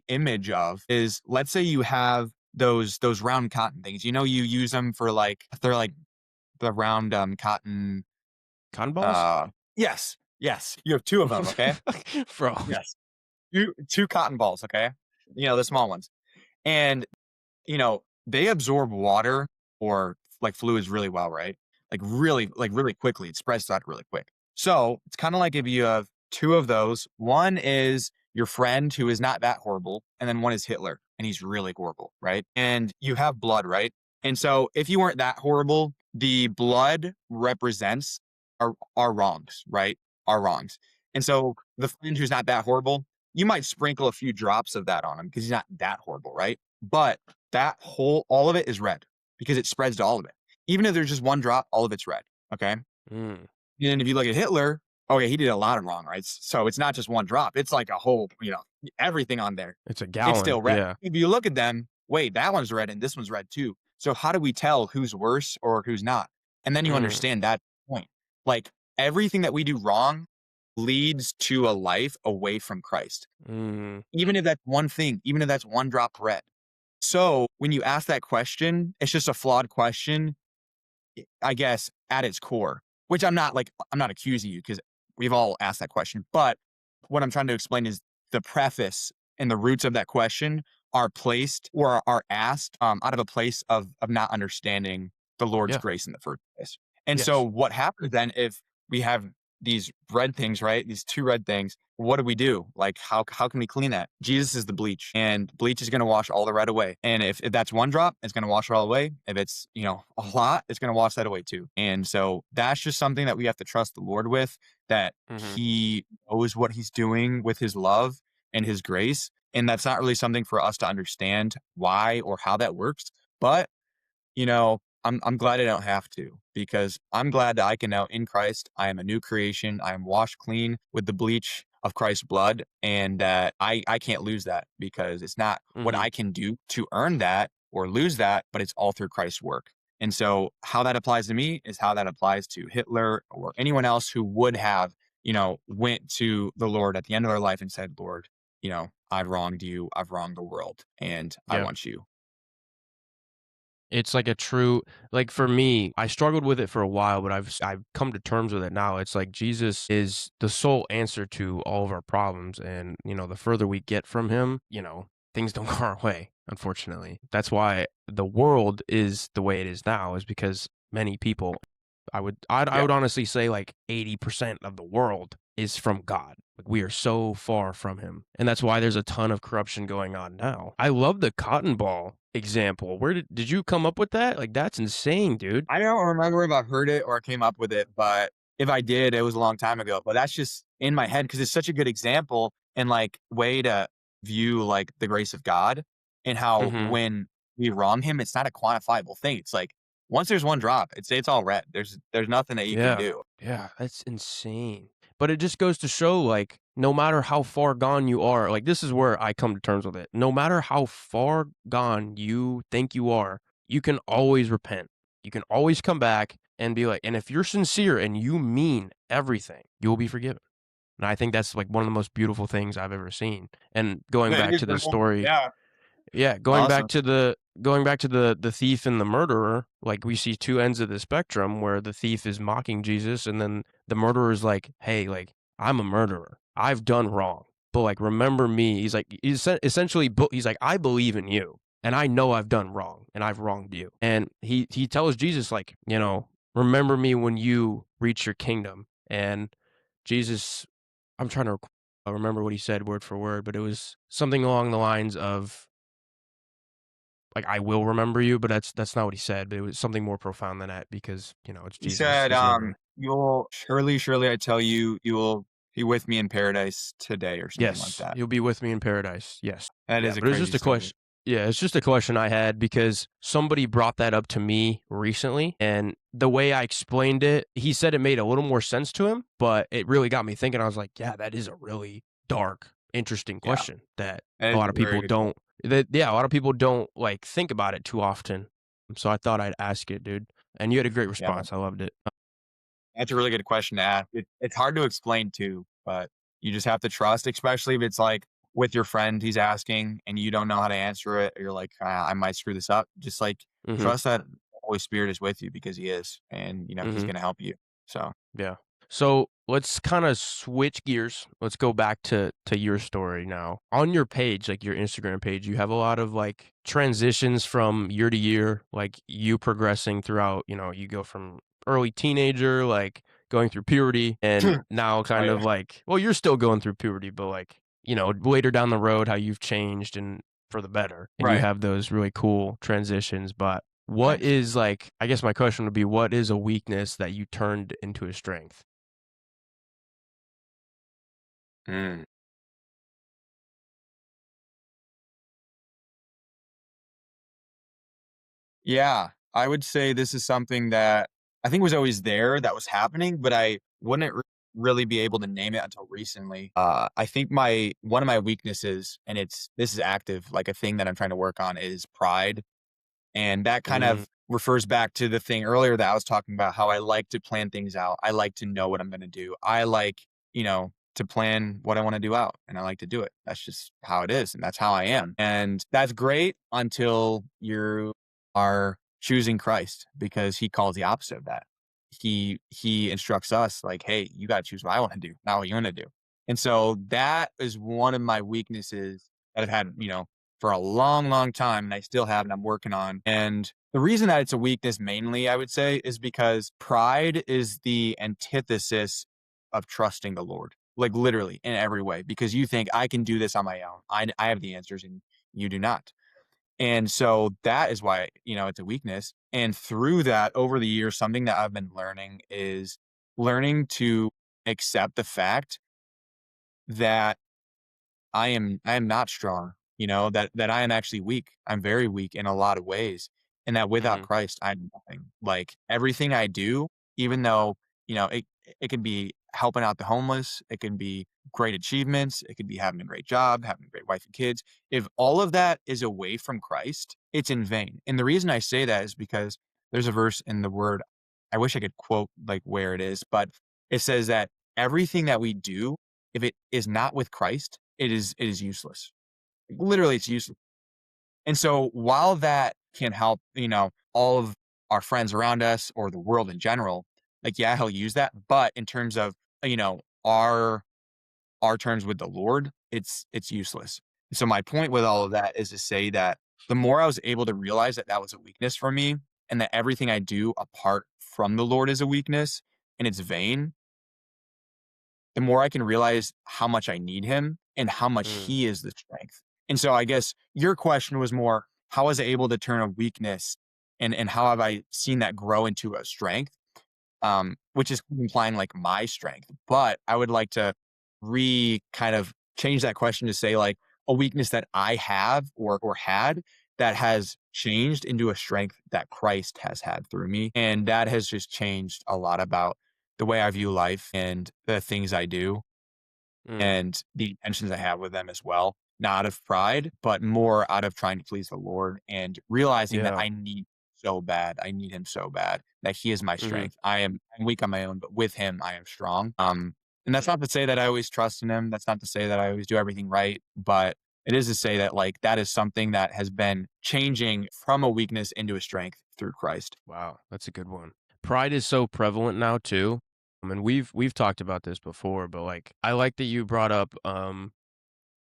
image of is, let's say you have those round cotton things. You use them for like they're like the round cotton Cotton balls? uh yes, yes. You have two of them, okay? Bro. Yes. Two cotton balls, okay? The small ones. And they absorb water or like fluids really well, right? Like really quickly. It spreads out really quick. So it's kind of like if you have two of those. One is your friend who is not that horrible, and then one is Hitler, and he's really horrible, right? And you have blood, right? And so if you weren't that horrible, the blood represents our wrongs, right? Our wrongs. And so the friend who's not that horrible, you might sprinkle a few drops of that on him because he's not that horrible, right? But that whole all of it is red because it spreads to all of it. Even if there's just one drop, all of it's red. Okay. Mm. And if you look at Hitler, okay, he did a lot of wrong, right? So it's not just one drop. It's like a whole, everything on there. It's a It's gallon. still red. Yeah. If you look at them, wait, that one's red and this one's red too. So how do we tell who's worse or who's not? And then you Mm. understand that point. Like everything that we do wrong leads to a life away from Christ. Mm. Even if that's one thing, even if that's one drop red. So when you ask that question, it's just a flawed question, I guess, at its core, which I'm not accusing you because we've all asked that question. But what I'm trying to explain is the preface and the roots of that question are placed or are asked out of a place of not understanding the Lord's Yeah. grace in the first place. And so Yes. what happens then if we have these red things, right? These two red things. What do we do? Like, how can we clean that? Jesus is the bleach, and bleach is going to wash all the red away. And if that's one drop, it's going to wash it all away. If it's, a lot, it's going to wash that away too. And so that's just something that we have to trust the Lord with, that Mhm. he knows what he's doing with his love and his grace. And that's not really something for us to understand why or how that works. But I'm glad I don't have to because I'm glad that I can now in Christ, I am a new creation. I am washed clean with the bleach of Christ's blood. And that I can't lose that because it's not what Mhm. I can do to earn that or lose that, but it's all through Christ's work. And so how that applies to me is how that applies to Hitler or anyone else who would have, went to the Lord at the end of their life and said, Lord, I've wronged you. I've wronged the world and I Yeah. want you. It's like a true, like for me, I struggled with it for a while, but I've come to terms with it now. It's like Jesus is the sole answer to all of our problems, and the further we get from him, things don't go our way, unfortunately. That's why the world is the way it is now, is because many people, I Yeah. would honestly say like 80% of the world is from God. Like we are so far from him. And that's why there's a ton of corruption going on now. I love the cotton ball example. Where did you come up with that? Like that's insane, dude. I don't remember if I've heard it or came up with it, but if I did, it was a long time ago. But that's just in my head because it's such a good example and like way to view like the grace of God and how Mhm. when we wrong him, it's not a quantifiable thing. It's like once there's one drop, it's all red. There's nothing that you can Yeah. do. Yeah, that's insane. But it just goes to show, like, no matter how far gone you are, like, this is where I come to terms with it. No matter how far gone you think you are, you can always repent. You can always come back and be like, and if you're sincere and you mean everything, you will be forgiven. And I think that's like one of the most beautiful things I've ever seen. And going It back is to the simple. story, Yeah. yeah, Awesome. going back to the thief and the murderer, like we see two ends of the spectrum where the thief is mocking Jesus and then the murderer is like, "Hey, like I'm a murderer. I've done wrong. But like remember me." He's like essentially he's like, "I believe in you and I know I've done wrong and I've wronged you." And he tells Jesus like, "Remember me when you reach your kingdom." And Jesus, I'm trying to remember what he said word for word, but it was something along the lines of like I will remember you, but that's not what he said. But it was something more profound than that because it's He Jesus. said, He's never. you'll surely I tell you, you will be with me in paradise today or something like Yes, that. you'll be with me in paradise. Yes, That yeah. is a But it was crazy just a story. question. Yeah, it's just a question I had because somebody brought that up to me recently, and the way I explained it, he said it made a little more sense to him, but it really got me thinking. I was like, yeah, that is a really dark, interesting Yeah. question that That a is lot a of very people good question. don't. That yeah, a lot of people don't like think about it too often. So I thought I'd ask it, dude. And you had a great Yeah. response. I loved it. That's a really good question to ask. It's hard to explain too, but you just have to trust, especially if it's like with your friend, he's asking and you don't know how to answer it. Or you're like, I might screw this up. Just like Mhm. trust that the Holy Spirit is with you because he is, and he's Mhm. going to help you. So Yeah. So let's kind of switch gears. Let's go back to your story now. On your page, like your Instagram page, you have a lot of like transitions from year to year, like you progressing throughout. You go from early teenager, like going through puberty and now Oh, kind yeah. of like, well, you're still going through puberty, but like, later down the road, how you've changed and for the better, and you Right. have those really cool transitions. But what Thanks. is like, I guess my question would be, what is a weakness that you turned into a strength? Mm. Yeah, I would say this is something that I think was always there that was happening, but I wouldn't really be able to name it until recently. I think my one of my weaknesses, and this is active, like a thing that I'm trying to work on, is pride. And that kind Mm, of refers back to the thing earlier that I was talking about, how I like to plan things out. I like to know what I'm going to do. I like, to plan what I want to do out, and I like to do it. That's just how it is. And that's how I am. And that's great until you are choosing Christ, because he calls the opposite of that. He instructs us like, hey, you got to choose what I want to do, not what you want to do. And so that is one of my weaknesses that I've had, for a long, long time, and I still have, and I'm working on. And the reason that it's a weakness mainly, I would say, is because pride is the antithesis of trusting the Lord, like literally in every way, because you think I can do this on my own. I have the answers and you do not. And so that is why, it's a weakness. And through that, over the years, something that I've been learning is learning to accept the fact that I am not strong, that I am actually weak. I'm very weak in a lot of ways. And that without mhm, Christ, I'm nothing. Like everything I do, even though, it can be helping out the homeless, it can be great achievements, it could be having a great job, having a great wife and kids. If all of that is away from Christ, it's in vain. And the reason I say that is because there's a verse in the word, I wish I could quote like where it is, but it says that everything that we do, if it is not with Christ, it is useless. Literally, it's useless. And so while that can help, all of our friends around us or the world in general, like, yeah, he'll use that. But in terms of, our terms with the Lord, it's useless. So my point with all of that is to say that the more I was able to realize that that was a weakness for me, and that everything I do apart from the Lord is a weakness and it's vain, the more I can realize how much I need him and how much mm, he is the strength. And so I guess your question was more, how was I able to turn a weakness, and how have I seen that grow into a strength? Which is implying like my strength. But I would like to kind of change that question to say like a weakness that I have or had that has changed into a strength that Christ has had through me. And that has just changed a lot about the way I view life and the things I do mm, and the intentions I have with them as well. Not out of pride, but more out of trying to please the Lord and realizing that yeah, I need so bad. I need him so bad that he is my mhm, strength. I'm weak on my own, but with him I am strong. And that's not to say that I always trust in him. That's not to say that I always do everything right, but it is to say that like that is something that has been changing from a weakness into a strength through Christ. wow, that's a good one. Pride is so prevalent now too. I mean, we've talked about this before, but like, I like that you brought up,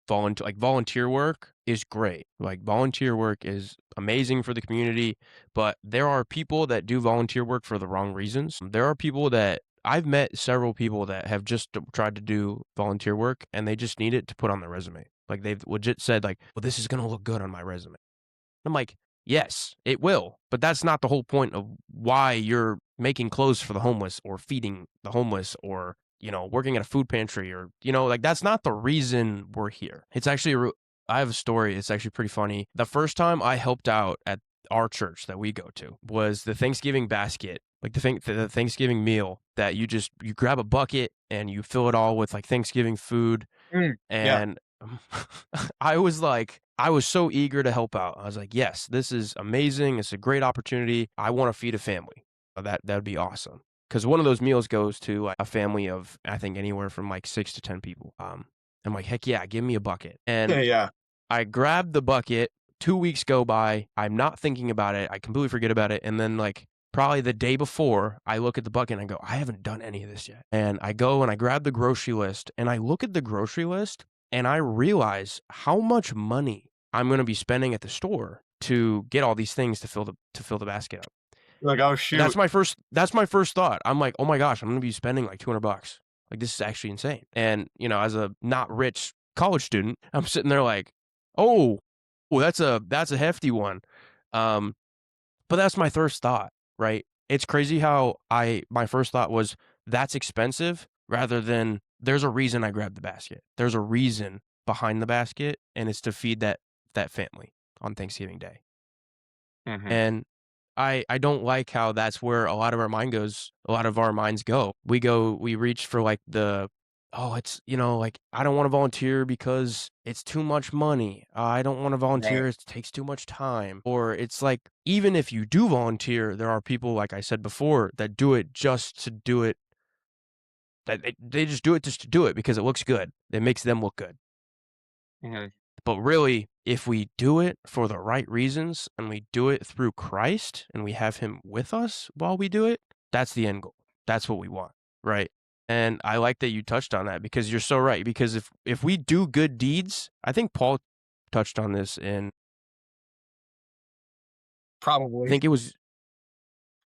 volunteer work is great. Like volunteer work is amazing for the community, but there are people that do volunteer work for the wrong reasons. There are people that I've met several people that have just tried to do volunteer work and they just need it to put on their resume. Like they've legit said like, "Well, this is going to look good on my resume." I'm like, yes, it will, but that's not the whole point of why you're making clothes for the homeless or feeding the homeless or, working at a food pantry or, like that's not the reason we're here. It's actually, I have a story. It's actually pretty funny. The first time I helped out at our church that we go to was the Thanksgiving basket, like the Thanksgiving meal that you grab a bucket and you fill it all with like Thanksgiving food Mm, yeah. and I was so eager to help out. I was like, yes, this is amazing. It's a great opportunity. I want to feed a family. That would be awesome. Because one of those meals goes to like, a family of, I think, anywhere from like 6 to 10 people. I'm like, heck yeah, give me a bucket. Yeah. And Yeah. I grabbed the bucket. 2 weeks go by. I'm not thinking about it. I completely forget about it. And then, like, probably the day before, I look at the bucket and I go, I haven't done any of this yet. And I go and I grab the grocery list and I look at the grocery list and I realize how much money I'm going to be spending at the store to get all these things to fill the basket up. Like, oh That's shoot. my first thought. I'm like, "Oh my gosh, I'm gonna be spending like $200. Like, this is actually insane." And, as a not rich college student, I'm sitting there like, "Oh, well, that's a hefty one." Um, but that's my first thought, right? It's crazy how my first thought was, "That's expensive," rather than, "There's a reason I grabbed the basket. There's a reason behind the basket, and it's to feed that family on Thanksgiving Day." Hmm. And I don't like how that's where a lot of our minds go. We reach for like oh, it's, like, I don't want to volunteer because it's too much money. I don't want to Right. volunteer. It takes too much time. Or it's like, even if you do volunteer, there are people, like I said before, that do it just to do it, that they just do it just to do it because it looks good. It makes them look good. Hmm. But really, if we do it for the right reasons and we do it through Christ and we have him with us while we do it, that's the end goal. That's what we want, right? And I like that you touched on that because you're so right. Because if we do good deeds, I think Paul touched on this in, I Probably. think it was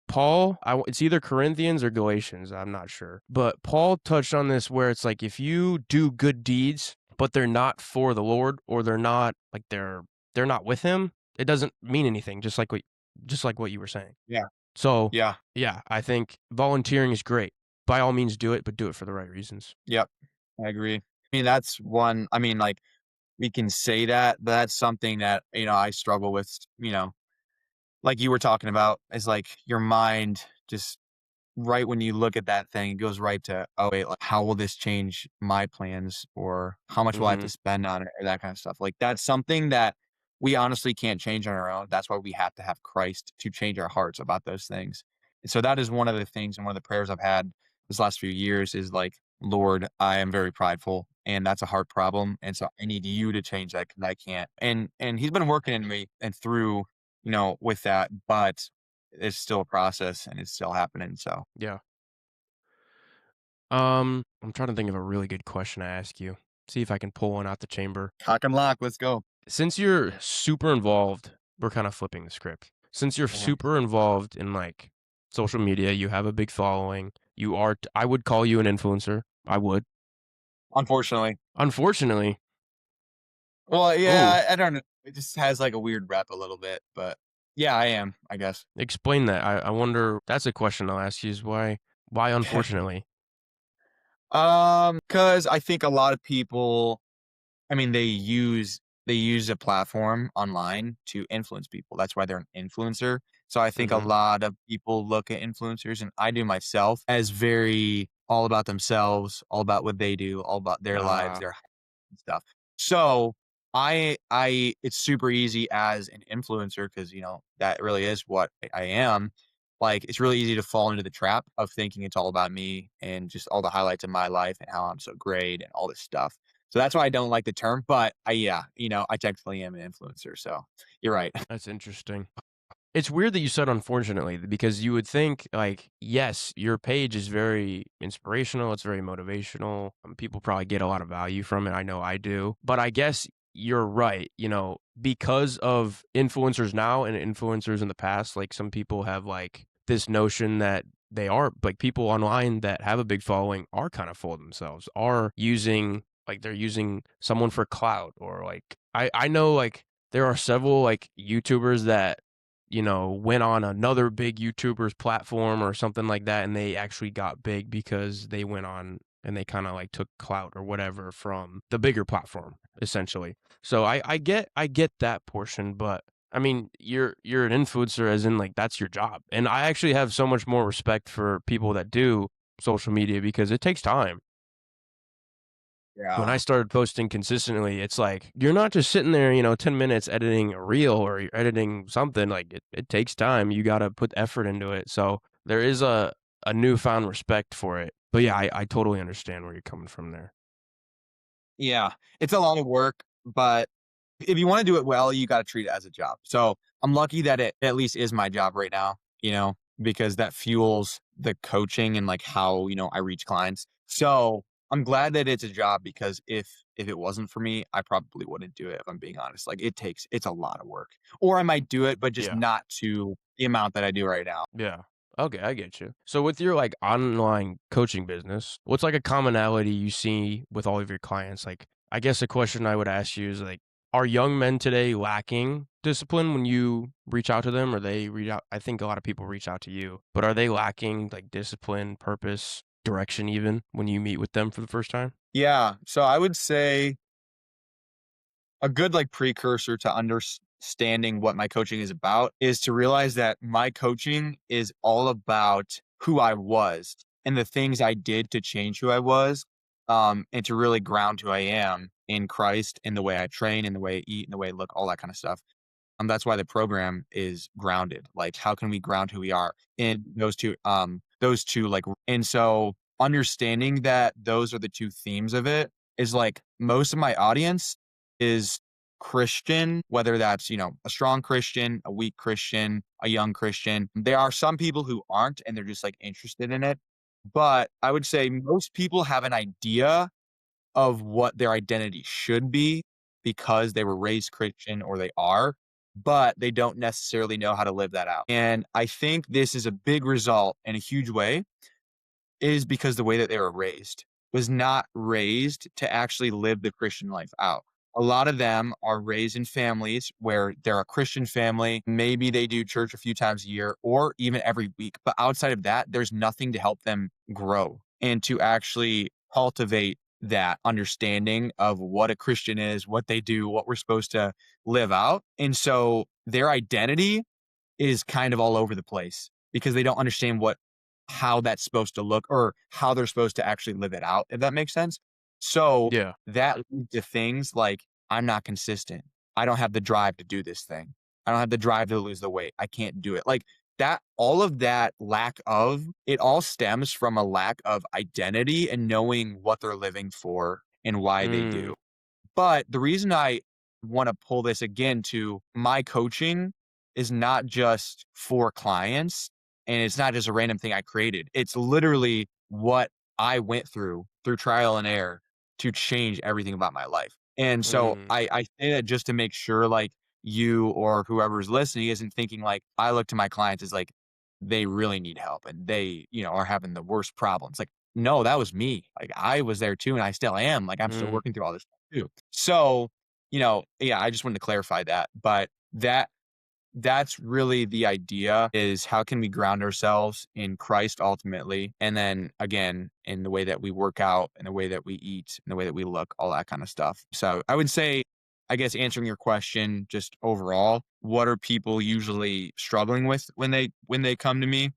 Paul, it's either Corinthians or Galatians, I'm not sure. But Paul touched on this where it's like, if you do good deeds, but they're not for the Lord, or they're not like they're not with him, it doesn't mean anything, just like what you were saying. Yeah. So, Yeah. yeah, I think volunteering is great. By all means do it, but do it for the right reasons. Yep. I agree. I mean, that's one. I mean, like we can say that, but that's something that I struggle with. Like you were talking about, is like your mind just right when you look at that thing, it goes right to, "Oh, wait, like, how will this change my plans, or how much will I have to Mhm. spend on it?" Or that kind of stuff. Like, that's something that we honestly can't change on our own. That's why we have to have Christ to change our hearts about those things. And so that is one of the things, and one of the prayers I've had this last few years is like, "Lord, I am very prideful, and that's a hard problem, and so I need you to change that because I can't." And he's been working in me and through, with that, but it's still a process and it's still happening, so Yeah. I'm trying to think of a really good question to ask you. See if I can pull one out the chamber. cock and lock, let's go. Since you're super involved, we're kind of flipping the script. Since you're Mhm. super involved in like social media, you have a big following. I would call you an influencer. I would. Unfortunately. Unfortunately, Well, oh, yeah, I don't know. It just has, like, a weird rep a little bit, but yeah, I am, I guess. explain that. I wonder. That's a question I'll ask you. Is why unfortunately? Because I think a lot of people, I mean, they use a platform online to influence people. That's why they're an influencer. So I think a Mm-hmm. lot of people look at influencers, and I do myself, as very all about themselves, all about what they do, all about their lives, Uh, their and stuff. So it's super easy as an influencer, because that really is what I am. Like, it's really easy to fall into the trap of thinking it's all about me and just all the highlights of my life and how I'm so great and all this stuff. So that's why I don't like the term, but yeah, I technically am an influencer. So you're right. that's interesting. It's weird that you said unfortunately because you would think like, yes, your page is very inspirational, it's very motivational. People probably get a lot of value from it. I know I do. But I guess you're right, because of influencers now and influencers in the past, like some people have like this notion that they are like people online that have a big following are kind of full of themselves, are using like they're using someone for clout or like I know like there are several like YouTubers that went on another big YouTuber's platform or something like that, and they actually got big because they went on and they kind of like took clout or whatever from the bigger platform, essentially. So I get that portion, but I mean, you're an influencer, as in like that's your job, and I actually have so much more respect for people that do social media because it takes time. When Yeah. I started posting consistently, it's like you're not just sitting there, 10 minutes editing a reel or you're editing something. Like it takes time. You got to put effort into it. So there is a newfound respect for it. But yeah, I totally understand where you're coming from there. Yeah. It's a lot of work, but if you want to do it well, you got to treat it as a job. So I'm lucky that it at least is my job right now, because that fuels the coaching and like how, I reach clients. So I'm glad that it's a job, because if it wasn't for me, I probably wouldn't do it, if I'm being honest. Like, it's a lot of work. Or I might do it, but just Yeah. not to the amount that I do right now. Yeah. Okay, I get you. So with your like online coaching business, what's like a commonality you see with all of your clients? Like, I guess a question I would ask you is like, are young men today lacking discipline when you reach out to them, or they reach out? I think a lot of people reach out to you, but are they lacking like discipline, purpose, direction, even when you meet with them for the first time? Yeah. So I would say a good like precursor to understanding what my coaching is about is to realize that my coaching is all about who I was and the things I did to change who I was, and to really ground who I am in Christ, in the way I train, in the way I eat, in the way I look, all that kind of stuff. That's why the program is grounded. Like, how can we ground who we are in those two, like, and so understanding that those are the two themes of it is like most of my audience is Christian, whether that's, a strong Christian, a weak Christian, a young Christian. There are some people who aren't and they're just like interested in it. But I would say most people have an idea of what their identity should be because they were raised Christian or they are, but they don't necessarily know how to live that out. And I think this is a big result in a huge way is because the way that they were raised was not raised to actually live the Christian life out. A lot of them are raised in families where they're a Christian family. Maybe they do church a few times a year or even every week. But outside of that, there's nothing to help them grow and to actually cultivate that understanding of what a Christian is, what they do, what we're supposed to live out. And so their identity is kind of all over the place because they don't understand how that's supposed to look or how they're supposed to actually live it out, if that makes sense. So Yeah. that leads to things like I'm not consistent. I don't have the drive to do this thing. I don't have the drive to lose the weight. I can't do it. Like that, all of that lack of it all stems from a lack of identity and knowing what they're living for and why they Mm, do. But the reason I want to pull this again to my coaching is not just for clients and it's not just a random thing I created. It's literally what I went through trial and error to change everything about my life. And so mm, I say that just to make sure like you or whoever's listening isn't thinking like I look to my clients as like they really need help and they, are having the worst problems. Like, no, that was me. Like I was there too and I still am. Like I'm still mm. working through all this stuff too. So, yeah, I just wanted to clarify that. But that's really the idea is how can we ground ourselves in Christ ultimately? And then again, in the way that we work out, in the way that we eat, in the way that we look, all that kind of stuff. So I would say, I guess answering your question just overall, what are people usually struggling with when they come to me?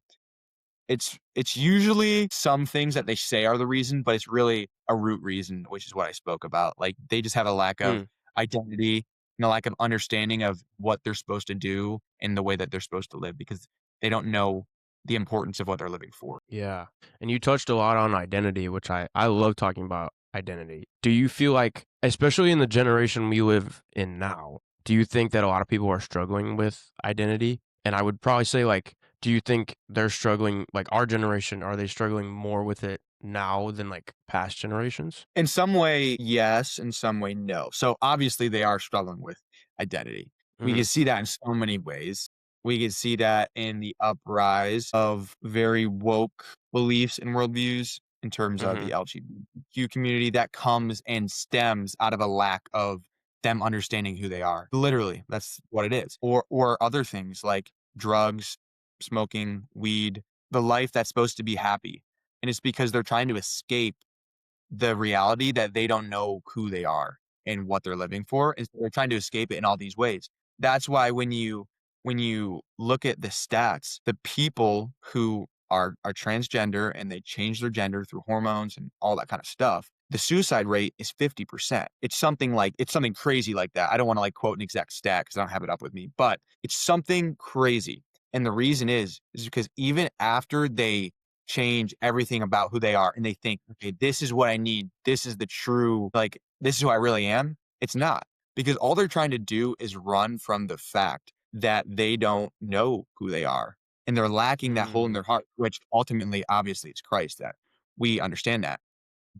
It's usually some things that they say are the reason, but it's really a root reason, which is what I spoke about. Like they just have a lack of Mm. identity and a lack of understanding of what they're supposed to do and the way that they're supposed to live because they don't know the importance of what they're living for. Yeah. And you touched a lot on identity, which I love talking about identity. Do you feel like, especially in the generation we live in now, do you think that a lot of people are struggling with identity? And I would probably say, like, do you think they're struggling, like our generation, are they struggling more with it now than like past generations? In some way, yes. In some way, no. So obviously, they are struggling with identity. We Hmm. can see that in so many ways. We can see that in the uprise of very woke beliefs and worldviews in terms of Hmm. the LGBTQ community that comes and stems out of a lack of them understanding who they are. Literally, that's what it is. Or other things like drugs, smoking, weed, the life that's supposed to be happy. And it's because they're trying to escape the reality that they don't know who they are and what they're living for, and so they're trying to escape it in all these ways. That's why when you look at the stats, the people who are transgender and they change their gender through hormones and all that kind of stuff, the suicide rate is 50%. It's something crazy like that. I don't want to like quote an exact stat because I don't have it up with me, but it's something crazy. And the reason is because even after they change everything about who they are and they think, okay, this is what I need. This is the true, like, this is who I really am. It's not because all they're trying to do is run from the fact that they don't know who they are and they're lacking that hole in Mm, their heart, which ultimately, obviously, it's Christ that we understand that.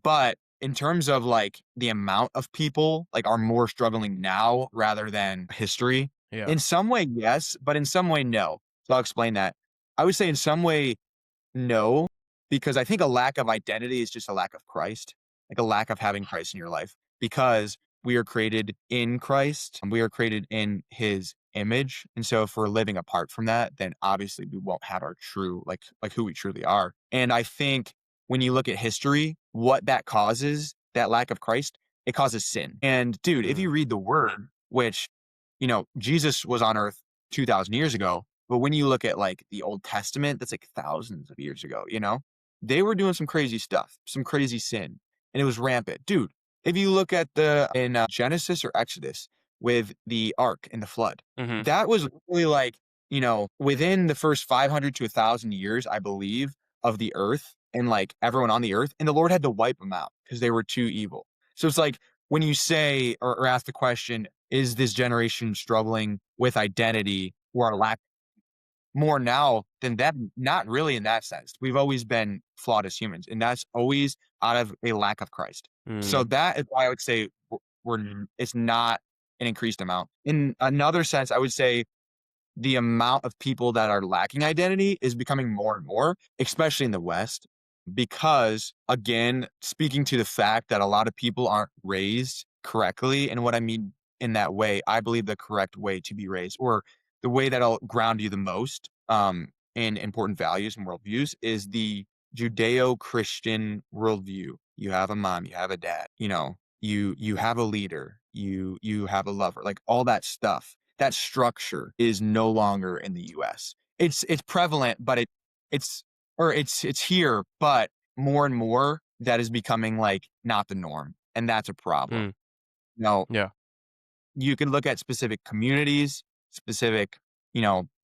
But in terms of like the amount of people like are more struggling now rather than history, yeah. in some way, yes, but in some way, no. So I'll explain that. I would say in some way, no, because I think a lack of identity is just a lack of Christ, like a lack of having Christ in your life, because we are created in Christ, and we are created in his image. And so if we're living apart from that, then obviously we won't have our true, like who we truly are. And I think when you look at history, what that causes, that lack of Christ, it causes sin. And dude, if Mm, you read the word, which, Jesus was on earth 2,000 years ago, but when you look at like the Old Testament, that's like thousands of years ago, they were doing some crazy stuff, some crazy sin, and it was rampant. Dude, if you look at the in Genesis or Exodus with the ark and the flood, mhm, that was really like, within the first 500 to 1,000 years, I believe, of the earth and like everyone on the earth, and the Lord had to wipe them out because they were too evil. So it's like when you say or ask the question, is this generation struggling with identity or a lack more now than that? Not really in that sense. We've always been flawed as humans, and that's always out of a lack of Christ. So mm, that is why I would say it's not an increased amount. In another sense, I would say the amount of people that are lacking identity is becoming more and more, especially in the West, because again, speaking to the fact that a lot of people aren't raised correctly. And what I mean in that way, I believe the correct way to be raised, or the way that'll ground you the most in important values and worldviews, is the Judeo Christian worldview. You have a mom, you have a dad, you have a leader, you have a lover, like all that stuff. That structure is no longer in the US. It's prevalent, but it's here, but more and more that is becoming like not the norm. And that's a problem. mm, Now, yeah, you can look at specific communities, specific,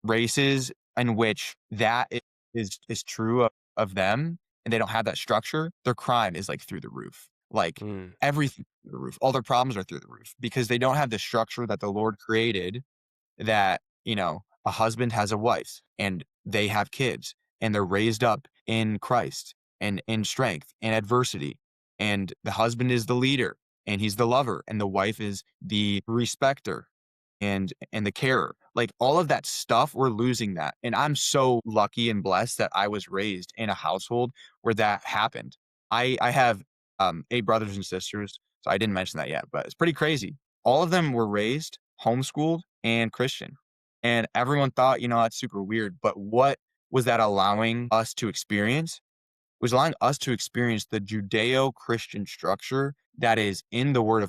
races in which is true of them, and they don't have that structure. Their crime is like through the roof. Like mm, everything through the roof. All their problems are through the roof because they don't have the structure that the Lord created, that, a husband has a wife and they have kids and they're raised up in Christ and in strength and adversity. And the husband is the leader and he's the lover, and the wife is the respecter and the carer. Like all of that stuff, we're losing that. And I'm so lucky and blessed that I was raised in a household where that happened. I have 8 brothers and sisters, so I didn't mention that yet, but it's pretty crazy. All of them were raised homeschooled and Christian. And everyone thought, that's super weird. But what was that allowing us to experience? Was allowing us to experience the Judeo-Christian structure that is in the word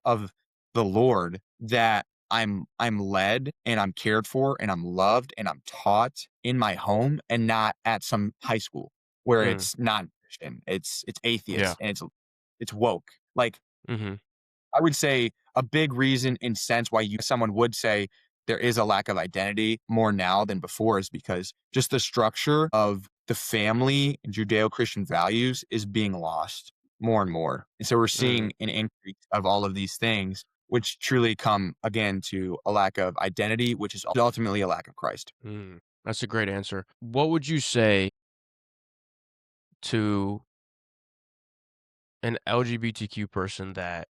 of the Lord, that I'm led and I'm cared for and I'm loved and I'm taught in my home, and not at some high school where mm, it's not Christian. It's yeah, atheist and it's woke. Like mhm, I would say a big reason in sense why someone would say there is a lack of identity more now than before is because just the structure of the family and Judeo-Christian values is being lost more and more. And so we're mm, seeing an increase of all of these things, which truly come again to a lack of identity, which is ultimately a lack of Christ. mm. That's a great answer. What would you say to an LGBTQ person that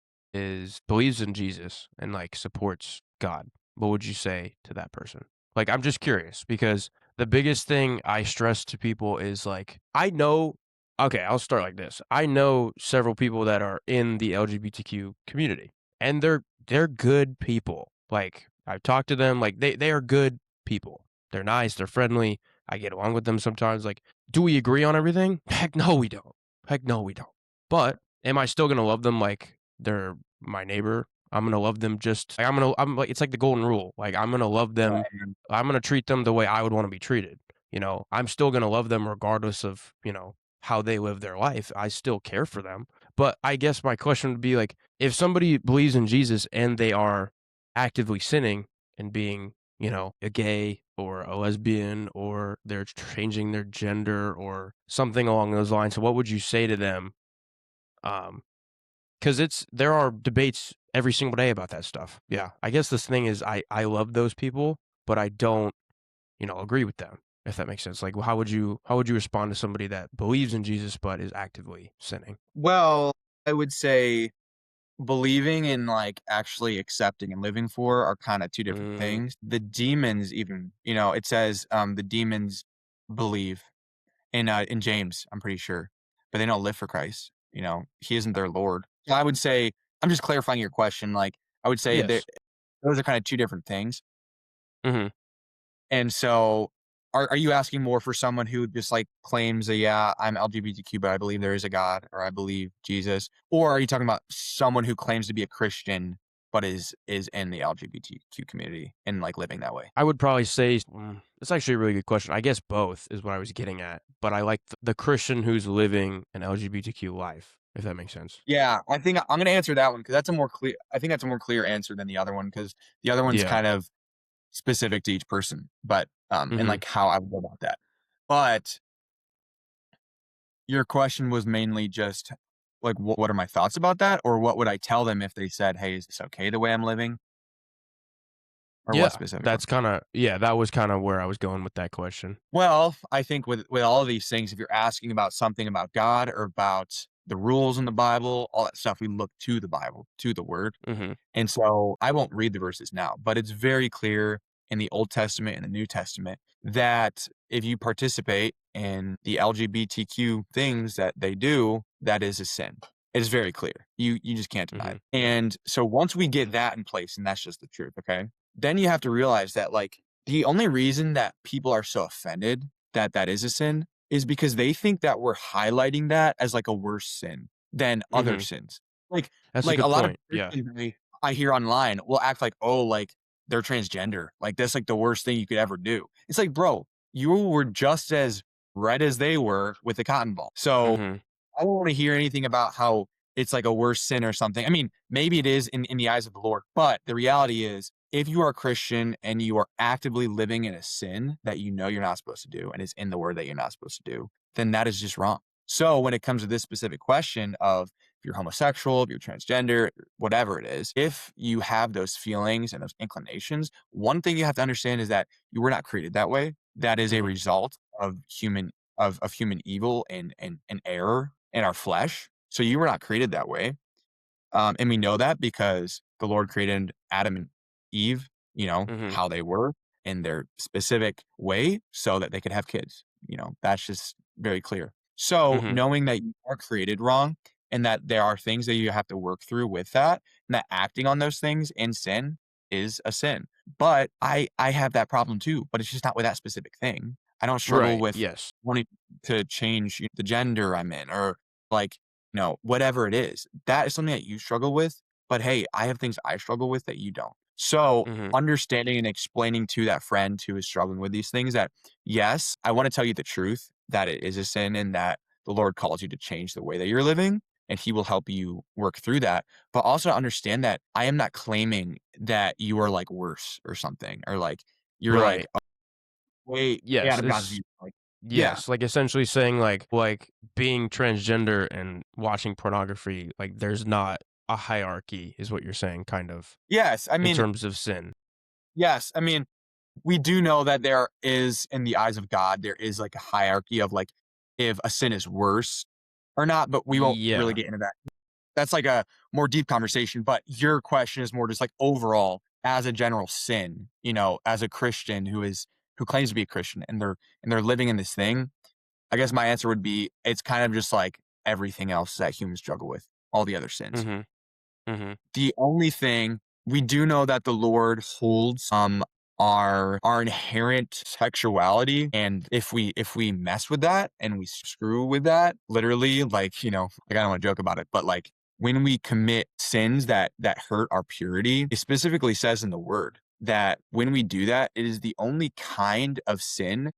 believes in Jesus and, like, supports God? What would you say to that person? Like, I'm just curious because the biggest thing I stress to people is, like, I know okay, I'll start like this. I know several people that are in the LGBTQ community, and they're good people. Like, I've talked to them, like, they are good people. They're nice, they're friendly, I get along with them sometimes, like, do we agree on everything? Heck no, we don't. Heck no, we don't. But am I still gonna love them like they're my neighbor? I'm gonna love them just like I'm like it's like the golden rule. Like I'm gonna love them. Right. I'm gonna treat them the way I would want to be treated. I'm still gonna love them regardless of, how they live their life. I still care for them. But I guess my question would be like, if somebody believes in Jesus and they are actively sinning and being, a gay or a lesbian or they're changing their gender or something along those lines, what would you say to them? Um, because there are debates every single day about that stuff. Yeah. I guess this thing is I love those people, but I don't, agree with them, if that makes sense. Like, how would you respond to somebody that believes in Jesus but is actively sinning? Well, I would say believing and, like, actually accepting and living for are kinda 2 different Mm, things. The demons even, it says, the demons believe in James, I'm pretty sure, but they don't live for Christ, he isn't their Lord. So I would say I'm just clarifying your question, like, I would say that yes. those are kinda 2 different things. Mhm. And so, are you asking more for someone who just, like, claims that, "Yeah, I'm LGBTQ, but I believe there is a God," or "I believe Jesus," or are you talking about someone who claims to be a Christian, but is in the LGBTQ community and, like, living that way? I would probably say it's actually a really good question. I guess both is what I was getting at, but I like the Christian who's living an LGBTQ life, if that makes sense. Yeah, I think I'm gonna answer that one because I think that's a more clear answer than the other one because the other one's Yeah. kind of specific to each person, but, and, Mhm. like, how I would go about that. But your question was mainly just, like, what are my thoughts about that? Or what would I tell them if they said, "Hey, is this okay the way I'm living?" Or what Yeah, specifically? that's kinda yeah, that was kinda where I was going with that question. Well, I think with all of these things, if you're asking about something about God or about the rules in the Bible, all that stuff, we look to the Bible, to the Word. Mhm. And so I won't read the verses now, but it's very clear in the Old Testament and the New Testament that if you participate in the LGBTQ things that they do, that is a sin. It is very clear. You just can't deny it. Mhm. And so once we get that in place, and that's just the truth, okay? Then you have to realize that like the only reason that people are so offended that that is a sin is because they think that we're highlighting that as like a worse sin than other Mhm. sins. Like That's a like a good lot of point, yeah. Christians I hear online will act like, "Oh, like, they're transgender. Like, that's, like, the worst thing you could ever do." It's like, "Bro, you were just as red as they were with the cotton ball." So, Mhm. I don't wanna hear anything about how it's, like, a worse sin or something. I mean, maybe it is in the eyes of the Lord, but the reality is, if you are a Christian and you are actively living in a sin that you know you're not supposed to do and is in the word that you're not supposed to do, then that is just wrong. So, when it comes to this specific question of if you're homosexual, if you're transgender, whatever it is, if you have those feelings and those inclinations, one thing you have to understand is that you were not created that way. That is a Mhm. result of human evil and error in our flesh. So you were not created that way. And we know that because the Lord created Adam and Eve, Mhm. how they were in their specific way so that they could have kids. That's just very clear. So Mhm. knowing that you are created wrong and that there are things that you have to work through with that, and that acting on those things in sin is a sin. But I have that problem too, but it's just not with that specific thing. I don't struggle Right, with yes. wanting to change the gender I'm in or like whatever it is, that is something that you struggle with. But hey, I have things I struggle with that you don't. So Mhm. understanding and explaining to that friend who is struggling with these things that, yes, I want to tell you the truth that it is a sin and that the Lord calls you to change the way that you're living and he will help you work through that. But also understand that I am not claiming that you are like worse or something or like you're like Right. way out Yes, of God's it's view. Like, yeah. yes, like, essentially saying, like, being transgender and watching pornography, like, there's not a hierarchy is what you're saying, kind of, Yes. I in mean, terms of sin. yes. I mean, we do know that there is in the eyes of God, there is like a hierarchy of like if a sin is worse or not, but we won't really Yeah. get into that. That's like a more deep conversation, but your question is more just like overall as a general sin, as a Christian who claims to be a Christian and they're living in this thing. I guess my answer would be it's kind of just like everything else that humans struggle with, all the other sins. Mhm. Mhm. The only thing we do know that the Lord holds our inherent sexuality, and if we mess with that and we screw with that, literally, like like I don't want to joke about it, but like when we commit sins that hurt our purity, it specifically says in the Word that when we do that, it is the only kind of sin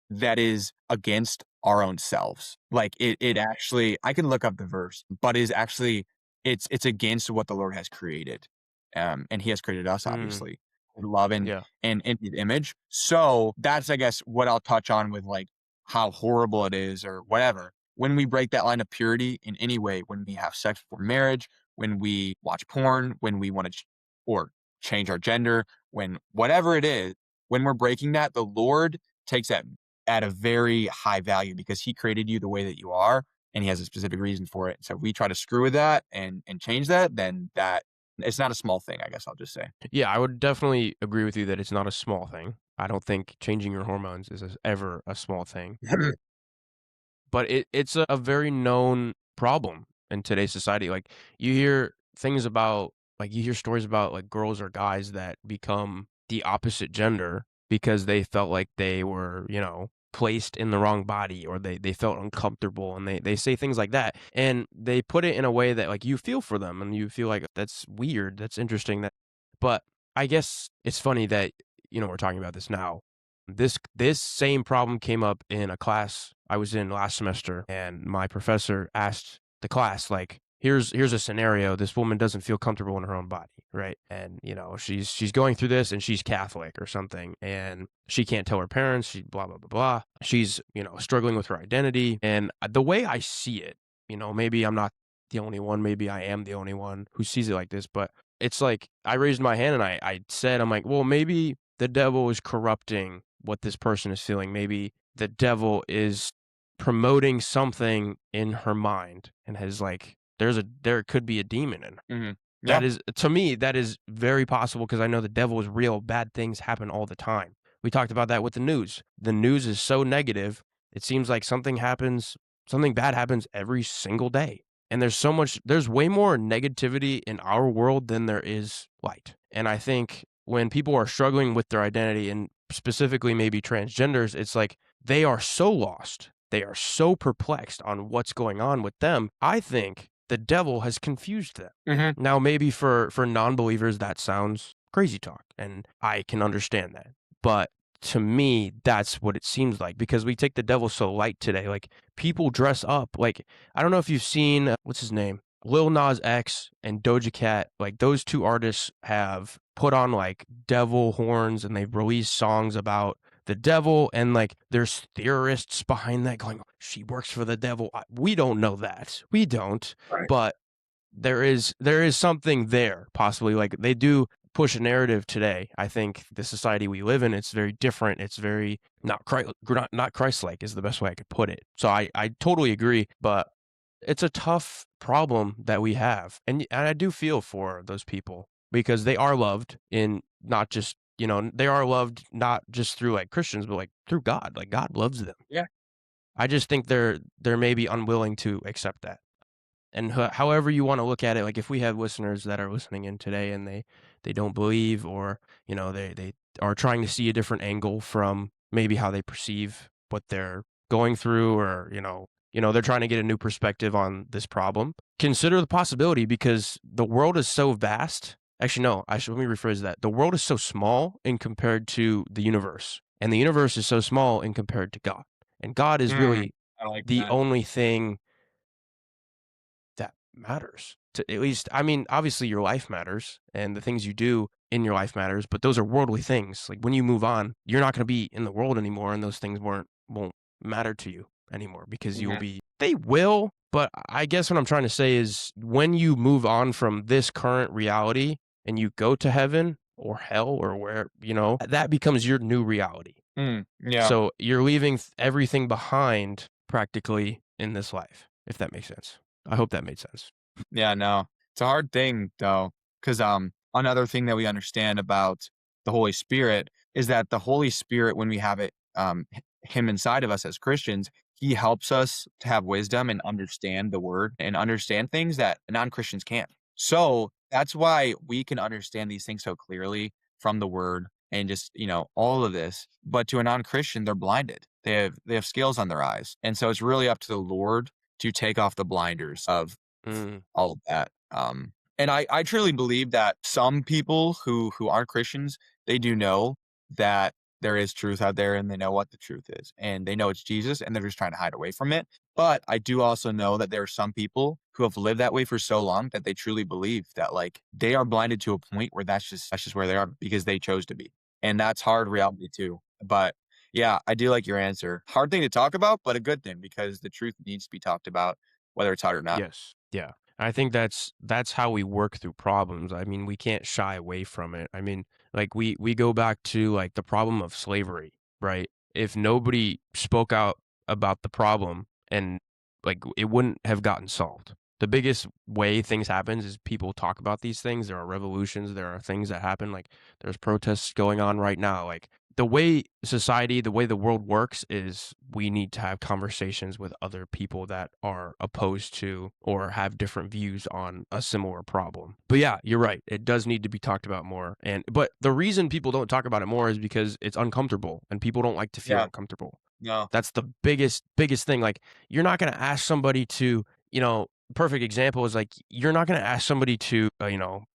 that is against our own selves. Like it actually, I can look up the verse, but is actually it's against what the Lord has created. And he has created us Mm, obviously in love and yeah. and in his image. So that's I guess what I'll touch on with like how horrible it is or whatever. When we break that line of purity in any way, when we have sex before marriage, when we watch porn, when we want to or change our gender, when whatever it is, when we're breaking that, the Lord takes that at a very high value because he created you the way that you are and he has a specific reason for it. So if we try to screw with that and change that, then that it's not a small thing, I guess I'll just say. Yeah, I would definitely agree with you that it's not a small thing. I don't think changing your hormones is ever a small thing. But it's a very known problem in today's society. Like, you hear things about you hear stories about, like, girls or guys that become the opposite gender because they felt like they were, placed in the wrong body, or they felt uncomfortable, and they say things like that, and they put it in a way that, like, you feel for them, and you feel like, "That's weird, that's interesting, that." But I guess it's funny that, we're talking about this now. This same problem came up in a class I was in last semester, and my professor asked the class, like, here's a scenario. This woman doesn't feel comfortable in her own body, right? And, she's going through this, and she's Catholic or something, and she can't tell her parents, she blah blah blah blah. She's, struggling with her identity. And the way I see it, maybe I'm not the only one, maybe I am the only one who sees it like this, but it's like I raised my hand and I said, I'm like, well, maybe the devil is corrupting what this person is feeling. Maybe the devil is promoting something in her mind, and has, like, there could be a demon in her. Hmm. That Yeah. is, to me, that is very possible, because I know the devil is real. Bad things happen all the time. We talked about that with the news. The news is so negative. It seems like something bad happens every single day. And there's way more negativity in our world than there is light. And I think when people are struggling with their identity, and specifically maybe transgenders, it's like they are so lost. They are so perplexed on what's going on with them. I think the devil has confused them. Hmm. Now, maybe for non-believers, that sounds crazy talk, and I can understand that. But to me, that's what it seems like, because we take the devil so light today. Like, people dress up like, I don't know if you've seen, what's his name? Lil Nas X and Doja Cat, like, those two artists have put on, like, devil horns, and they've released songs about the devil, and, like, there's theorists behind that going, she works for the devil. We don't know that. We don't. Right. But there is something there, possibly. Like, they do push a narrative today. I think the society we live in, it's very different. It's very not Christ-like is the best way I could put it. So I totally agree, but it's a tough problem that we have, and I do feel for those people, because they are loved in not just, they are loved not just through, like, Christians, but, like, through God. Like, God loves them. Yeah. I just think they're maybe unwilling to accept that. And however you want to look at it, like, if we have listeners that are listening in today, and they don't believe, or, they are trying to see a different angle from maybe how they perceive what they're going through, or, they're trying to get a new perspective on this problem, consider the possibility, because the world is so vast. Actually, no, let me rephrase that. The world is so small in compared to the universe, and the universe is so small in compared to God. And God is Mm, really I like the that. only thing that matters. To, at least, I mean, obviously your life matters, and the things you do in your life matters, but those are worldly things. Like, when you move on, you're not going to be in the world anymore, and those things won't matter to you anymore, because you'll Hmm. be they will, but I guess what I'm trying to say is, when you move on from this current reality and you go to heaven or hell, or where, that becomes your new reality. Mm, yeah. So you're leaving everything behind, practically, in this life, if that makes sense. I hope that made sense. Yeah, no. It's a hard thing though, because another thing that we understand about the Holy Spirit is that the Holy Spirit, when we have it, him inside of us as Christians, he helps us to have wisdom and understand the word and understand things that non-Christians can't. So that's why we can understand these things so clearly from the word and just, all of this. But to a non-Christian, they're blinded. They have scales on their eyes. And so it's really up to the Lord to take off the blinders of Mm, all of that. And I truly believe that some people who aren't Christians, they do know that there is truth out there, and they know what the truth is, and they know it's Jesus, and they're just trying to hide away from it. But I do also know that there are some people who have lived that way for so long that they truly believe that, like, they are blinded to a point where that's just where they are because they chose to be. And that's hard reality too. But yeah, I do like your answer. Hard thing to talk about, but a good thing because the truth needs to be talked about, whether it's hard or not. yes. Yeah. I think that's how we work through problems. I mean, we can't shy away from it. I mean, like, we go back to, like, the problem of slavery, right? If nobody spoke out about the problem, and like it wouldn't have gotten solved. The biggest way things happens is people talk about these things. There are revolutions, there are things that happen, like there's protests going on right now. Like the way society, the way the world works is we need to have conversations with other people that are opposed to or have different views on a similar problem. But yeah, you're right. It does need to be talked about more. And but the reason people don't talk about it more is because it's uncomfortable and people don't like to feel Yeah. uncomfortable. No. That's the biggest thing. Like you're not going to ask somebody to, perfect example is like you're not going to ask somebody to,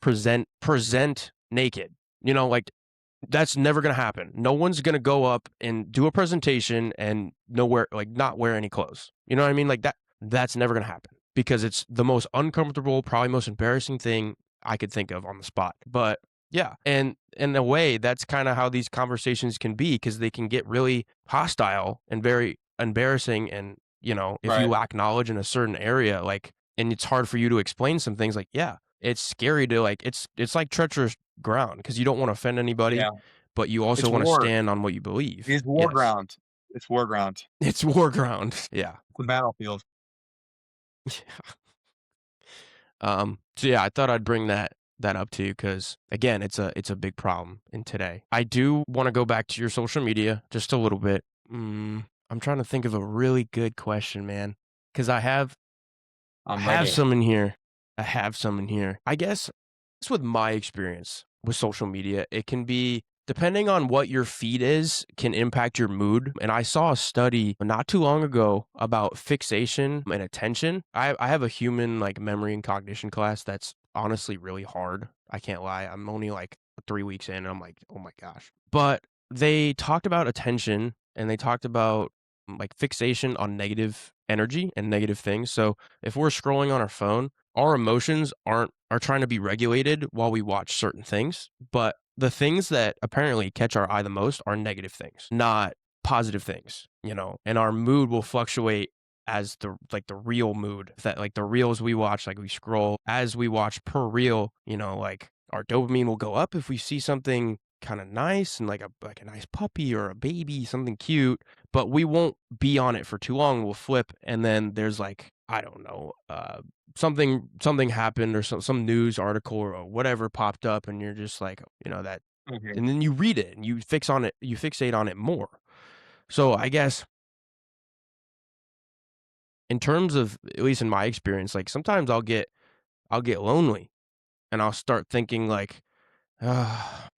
present naked. Like that's never gonna happen. No one's gonna go up and do a presentation and nowhere like not wear any clothes. You know what I mean? Like that's never gonna happen because it's the most uncomfortable, probably most embarrassing thing I could think of on the spot. But yeah, and in a way, that's kind of how these conversations can be because they can get really hostile and very embarrassing. And if you Right. lack knowledge in a certain area, like, and it's hard for you to explain some things, like, yeah, it's scary to like it's like treacherous ground because you don't want to offend anybody, Yeah. but you also It's want to war. stand on what you believe. It's war Yes. ground. It's war ground. It's war ground. Yeah. The battlefield. So yeah, I thought I'd bring that up to you because again, it's a big problem in today. I do want to go back to your social media just a little bit. I'm trying to think of a really good question, man, because I I'm have ready. some in here. I have some in here. I guess it's with my experience with social media. It can be depending on what your feed is, can impact your mood. And I saw a study not too long ago about fixation and attention. I have a human like memory and cognition class that's honestly really hard. I can't lie. I'm only like 3 weeks in and I'm like, oh my gosh. But they talked about attention and they talked about like fixation on negative energy and negative things. So if we're scrolling on our phone, our emotions are trying to be regulated while we watch certain things, but the things that apparently catch our eye the most are negative things, not positive things, and our mood will fluctuate as the real mood that like the reels we watch, like we scroll as we watch per reel, like our dopamine will go up if we see something kind of nice and like a nice puppy or a baby, something cute, but we won't be on it for too long. We'll flip, and then there's like I don't know, something happened or some news article or whatever popped up, and you're just like, that, Mhm. and then you read it and you fixate on it more. So I guess in terms of at least in my experience, like sometimes I'll get lonely and I'll start thinking like, ah,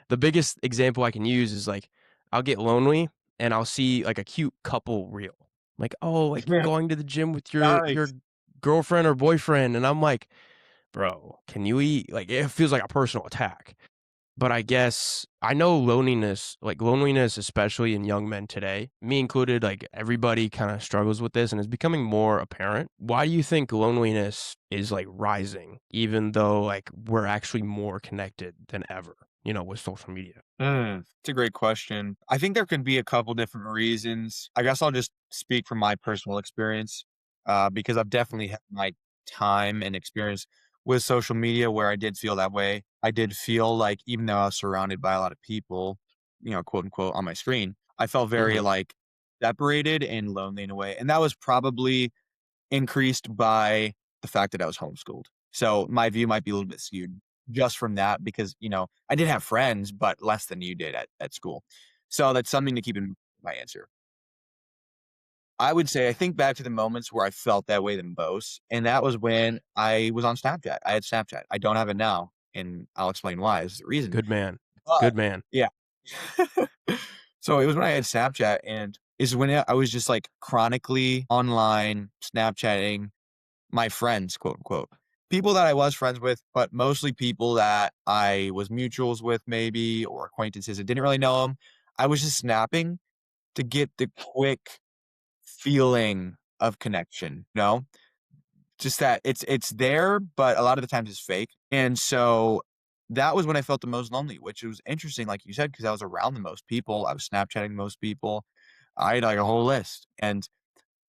the biggest example I can use is like I'll get lonely and I'll see like a cute couple reel. Like, oh, like you're going to the gym with your Nice. girlfriend or boyfriend. And I'm like, bro, can you eat? Like it feels like a personal attack. But I guess I know loneliness, especially in young men today, me included, like everybody kind of struggles with this and it's becoming more apparent. Why do you think loneliness is like rising, even though like we're actually more connected than ever, with social media? It's a great question. I think there could be a couple different reasons. I guess I'll just speak from my personal experience, because I've definitely had my time and experience with social media where I did feel that way. I did feel like even though I was surrounded by a lot of people, quote unquote, on my screen, I felt very Mhm. like separated and lonely in a way. And that was probably increased by the fact that I was homeschooled. So my view might be a little bit skewed just from that because, I did have friends, but less than you did at school. So that's something to keep in my answer. I would say I think back to the moments where I felt that way the most, and that was when I was on Snapchat. I had Snapchat. I don't have it now, and I'll explain why. Is the reason. Good man. But Good man. yeah. So it was when I had Snapchat, and is when I was just like chronically online Snapchatting my friends, quote unquote. People that I was friends with, but mostly people that I was mutuals with, maybe, or acquaintances. I didn't really know them. I was just snapping to get the quick feeling of connection, just that it's there, but a lot of the times it's fake. And so that was when I felt the most lonely, which was interesting, like you said, because I was around the most people. I was Snapchatting most people. I had like a whole list. And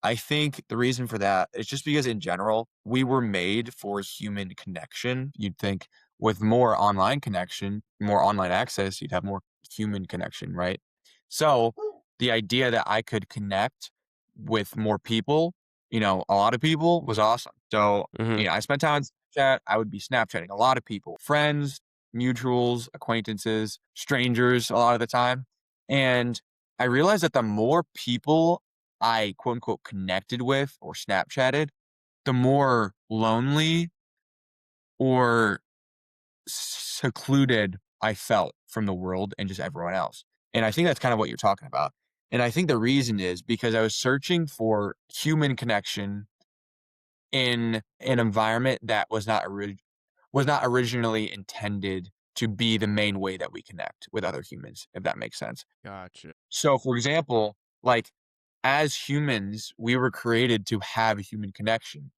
I think the reason for that is just because in general, we were made for human connection. You'd think with more online connection, more online access, you'd have more human connection, right? So the idea that I could connect with more people a lot of people was awesome. So, Mhm. I spent time on Snapchat. I would be Snapchatting a lot of people, friends, mutuals, acquaintances, strangers a lot of the time. And I realized that the more people I quote unquote connected with or Snapchatted, the more lonely or secluded I felt from the world and just everyone else. And I think that's kind of what you're talking about. And I think the reason is because I was searching for human connection in an environment that was not originally intended to be the main way that we connect with other humans, if that makes sense. Gotcha. So, for example, like as humans, we were created to have a human connection.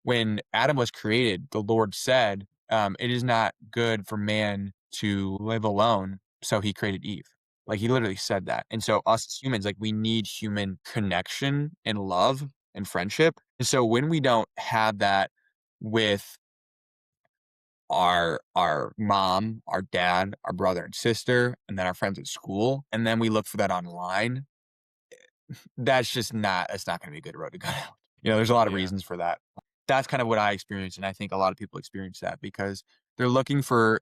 When Adam was created, the Lord said, "It is not good for man to live alone." So He created Eve. Like He literally said that. And so, us as humans, like we need human connection and love and friendship. And so, when we don't have that with our mom, our dad, our brother and sister, and then our friends at school, and then we look for that online, that's not gonna be a good road to go down. There's a lot of Yeah. reasons for that. That's kind of what I experienced, and I think a lot of people experience that because they're looking for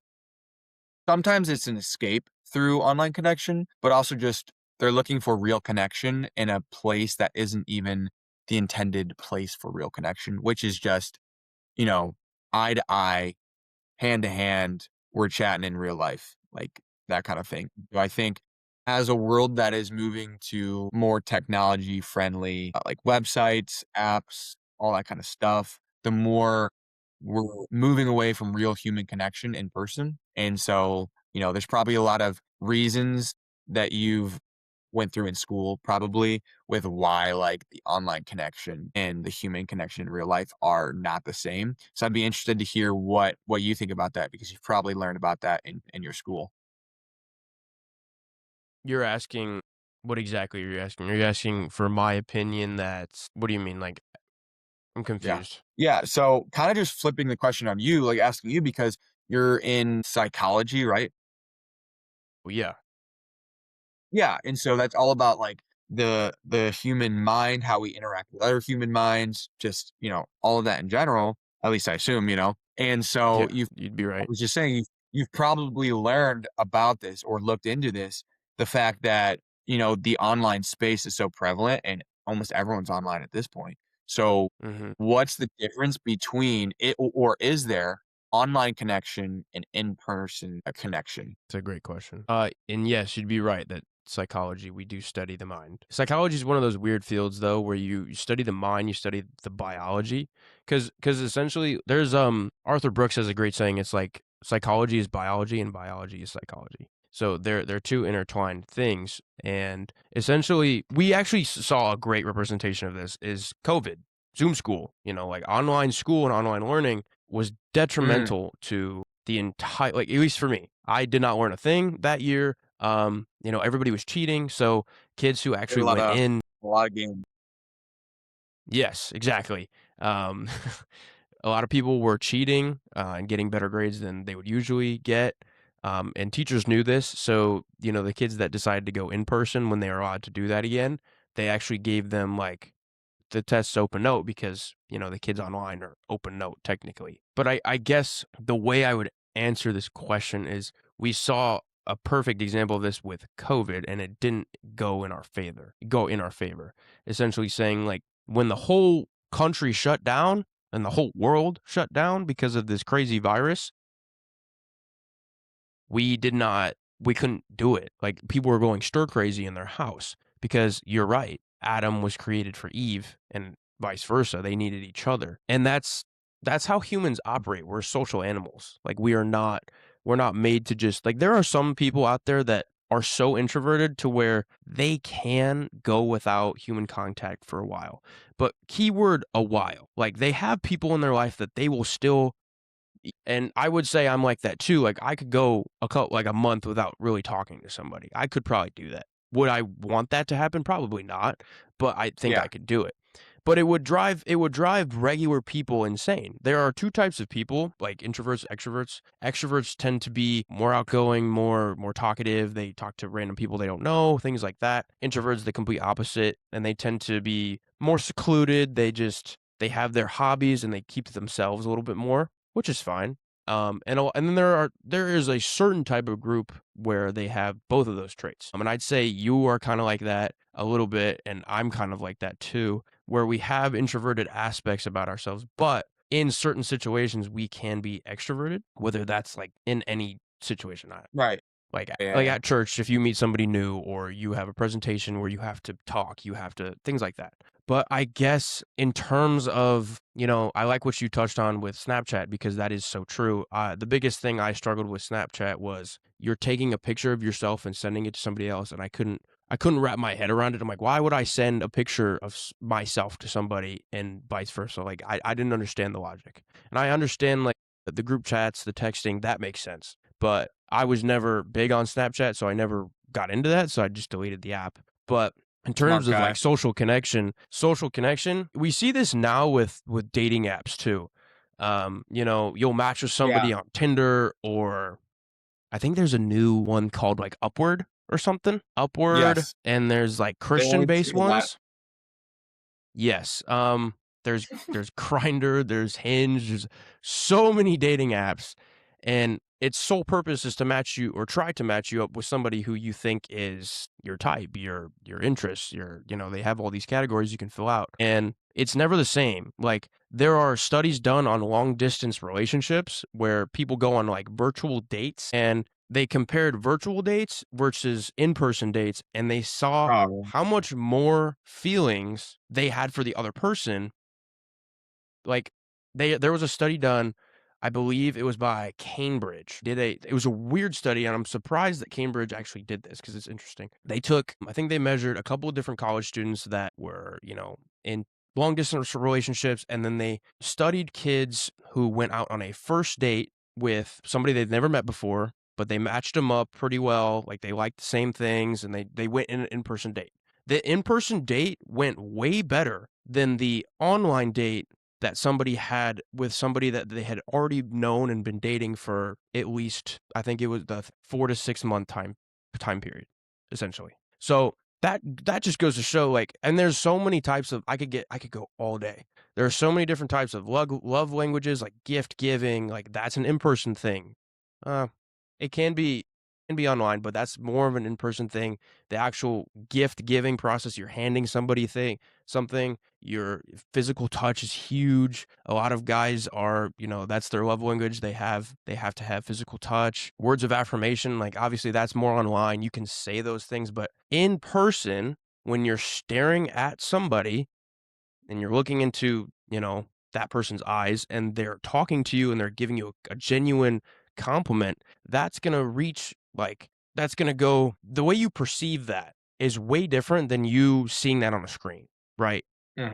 sometimes it's an escape through online connection, but also just they're looking for real connection in a place that isn't even the intended place for real connection, which is just, you know, eye to eye, hand to hand, we're chatting in real life, like that kind of thing. Do I think as a world that is moving to more technology friendly, like websites, apps, all that kind of stuff, the more we're moving away from real human connection in person. And so, there's probably a lot of reasons that you've went through in school probably with why like the online connection and the human connection in real life are not the same. So I'd be interested to hear what you think about that because you've probably learned about that in your school. You're asking what exactly are you asking? Are you asking for my opinion that's what do you mean? Like, I'm Yeah. confused. Yeah. So kind of just flipping the question on you, like asking you because you're in psychology, right? Well, yeah. Yeah, and so that's all about, like, the human mind, how we interact with other human minds, just, all of that in general, at least I assume. And so Yeah, you'd be I right. was just saying you've probably learned about this or looked into this, the fact that, the online space is so prevalent and almost everyone's online at this point. So, Mhm. what's the difference between it or is there online connection and in-person, connection? It's a great question. And yes, you'd be right that psychology, we do study the mind. Psychology is one of those weird fields though where you study the mind, you study the biology cuz essentially there's Arthur Brooks has a great saying it's like psychology is biology and biology is psychology. So they're two intertwined things and essentially we actually saw a great representation of this is COVID. Zoom school, like online school and online learning was Mm, detrimental to the entire like at least for me. I did not learn a thing that year. Everybody was cheating, so kids who played actually went in. a lot of games. Yes, exactly. Um, a lot of people were cheating and getting better grades than they would usually get. And teachers knew this, so the kids that decided to go in person when they were allowed to do that again, they actually gave them like the test's open note because, the kids online are open note technically. But I guess the way I would answer this question is we saw a perfect example of this with COVID and it didn't go in our favor. Essentially saying like when the whole country shut down and the whole world shut down because of this crazy virus, we couldn't do it. Like people were going stir crazy in their house because you're right. Adam was created for Eve and vice versa. They needed each other. And that's how humans operate. We're social animals. Like we're not made to just like there are some people out there that are so introverted to where they can go without human contact for a while. But keyword a while. Like they have people in their life that they will still and I would say I'm like that too. Like I could go like a month without really talking to somebody. I could probably do that. Would I want that to happen? Probably not, but I think Yeah. I could do it. but it would drive regular people insane. There are two types of people, like introverts, extroverts. Extroverts tend to be more outgoing, more talkative. They talk to random people they don't know, things like that. Introverts, the complete opposite, and they tend to be more secluded. They have their hobbies and they keep to themselves a little bit more, which is fine. And then there is a certain type of group where they have both of those traits. And I'd say you are kind of like that a little bit, and I'm kind of like that too, where we have introverted aspects about ourselves, but in certain situations we can be extroverted, whether that's like in any situation. Right. Like Yeah. at church, if you meet somebody new or you have a presentation where you have to talk, you have to things like that. But I guess in terms of, I like what you touched on with Snapchat because that is so true. The biggest thing I struggled with Snapchat was you're taking a picture of yourself and sending it to somebody else, and I couldn't wrap my head around it. I'm like, why would I send a picture of myself to somebody and vice versa? Like, I didn't understand the logic. And I understand, like, the group chats, the texting, that makes sense. But I was never big on Snapchat, so I never got into that. So I just deleted the app. But in Smart terms of guy. like social connection, we see this now with dating apps too. You'll match with Yeah. somebody on Tinder, or I think there's a new one called like Upward or something. Upward, Yes. and there's like They Christian always based say that. ones. Yes. There's Grindr, there's Hinge, there's so many dating apps, and its sole purpose is to match you or try to match you up with somebody who you think is your type, your interests, they have all these categories you can fill out, and it's never the same. Like, there are studies done on long distance relationships where people go on like virtual dates, and they compared virtual dates versus in-person dates, and they saw Oh, how much more feelings they had for the other person. Like, there was a study done, I believe it was by Cambridge. It was a weird study, and I'm surprised that Cambridge actually did this because it's interesting. I think they measured a couple of different college students that were, in long distance relationships, and then they studied kids who went out on a first date with somebody they'd never met before, but they matched them up pretty well. Like, they liked the same things, and they went in an in-person date. The in-person date went way better than the online date that somebody had with somebody that they had already known and been dating for at least, I think it was the 4 to 6 month time period, essentially. So that just goes to show, like, and there's so many types of I could go all day. There are so many different types of love languages, like gift giving, like that's an in-person thing. Uh, it can be online, but that's more of an in-person thing. The actual gift giving process, you're handing somebody something, your physical touch is huge. A lot of guys are, that's their love language. They have to have physical touch. Words of affirmation, like, obviously that's more online. You can say those things, but in person, when you're staring at somebody and you're looking into, that person's eyes, and they're talking to you and they're giving you a genuine compliment, that's going to reach, like, that's going to go, the way you perceive that is way different than you seeing that on a screen, right? mhm.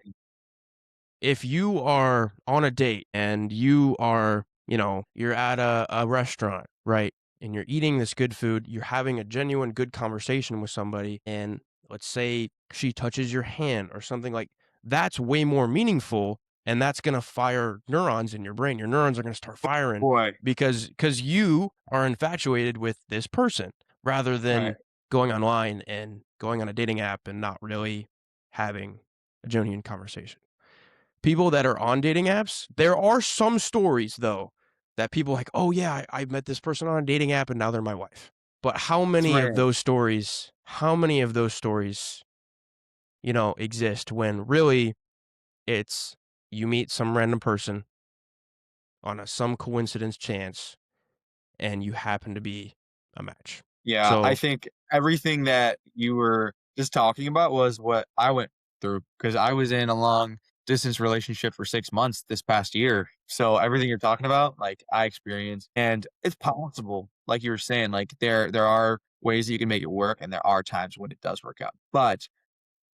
If you are on a date and you are, you're at a restaurant, right? And you're eating this good food, you're having a genuine good conversation with somebody, and let's say she touches your hand or something, like, that's way more meaningful, and that's going to fire neurons in your brain. Your neurons are going to start firing Boy. because you are infatuated with this person rather Right. than going online and going on a dating app and not really having a genuine conversation. People that are on dating apps, there are some stories though that people like, oh yeah, I met this person on a dating app and now they're my wife. But It's rare. how many of those stories, exist when really it's you meet some random person on some coincidence chance and you happen to be a match. Yeah, I So, think everything that you were just talking about was what I went through because I was in a long distance relationship for 6 months this past year. So everything you're talking about, like, I experienced, and it's possible, like you were saying, like, there are ways that you can make it work, and there are times when it does work out. But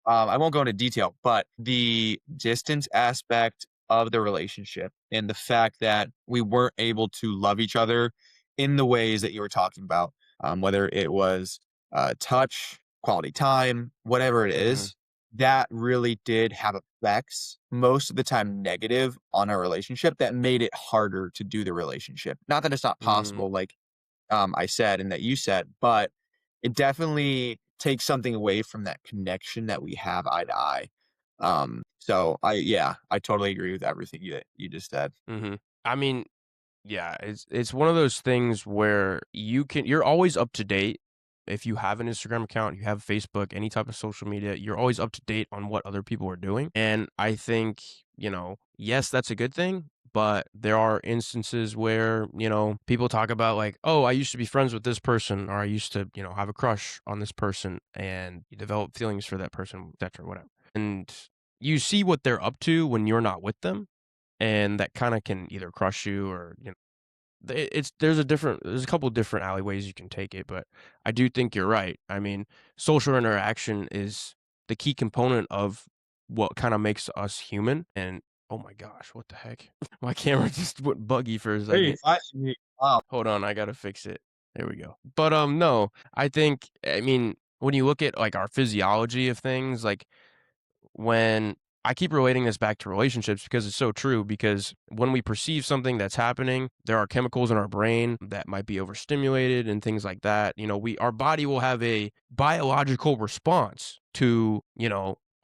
I won't go into detail, but the distance aspect of the relationship and the fact that we weren't able to love each other in the ways that you were talking about, whether it was touch, quality time, whatever it mhm. is, that really did have effects, most of the time negative, on our relationship that made it harder to do the relationship. Not that it's not Mm, possible, like, I said and that you said, but it definitely takes something away from that connection that we have eye to eye. So yeah, I totally agree with everything you just said. mhm. I mean, yeah, it's one of those things where you're always up to date. If you have an Instagram account, you have Facebook, any type of social media, you're always up to date on what other people are doing. And I think, yes, that's a good thing, but there are instances where, people talk about like, "Oh, I used to be friends with this person," or "I used to, have a crush on this person," and you develop feelings for that person, et cetera, whatever. And you see what they're up to when you're not with them, and that kinda can either crush you or, there's a couple different alleyways you can take it, but I do think you're right. I mean, social interaction is the key component of what kinda makes us human, and oh my gosh, what the heck? My camera just went buggy for a Hey, second. wow. Hold on, I gotta fix it. There we go. But, no, I mean, when you look at, like, our physiology of things, like when I keep relating this back to relationships because it's so true. Because when we perceive something that's happening, there are chemicals in our brain that might be overstimulated and things like that. Our body will have a biological response to,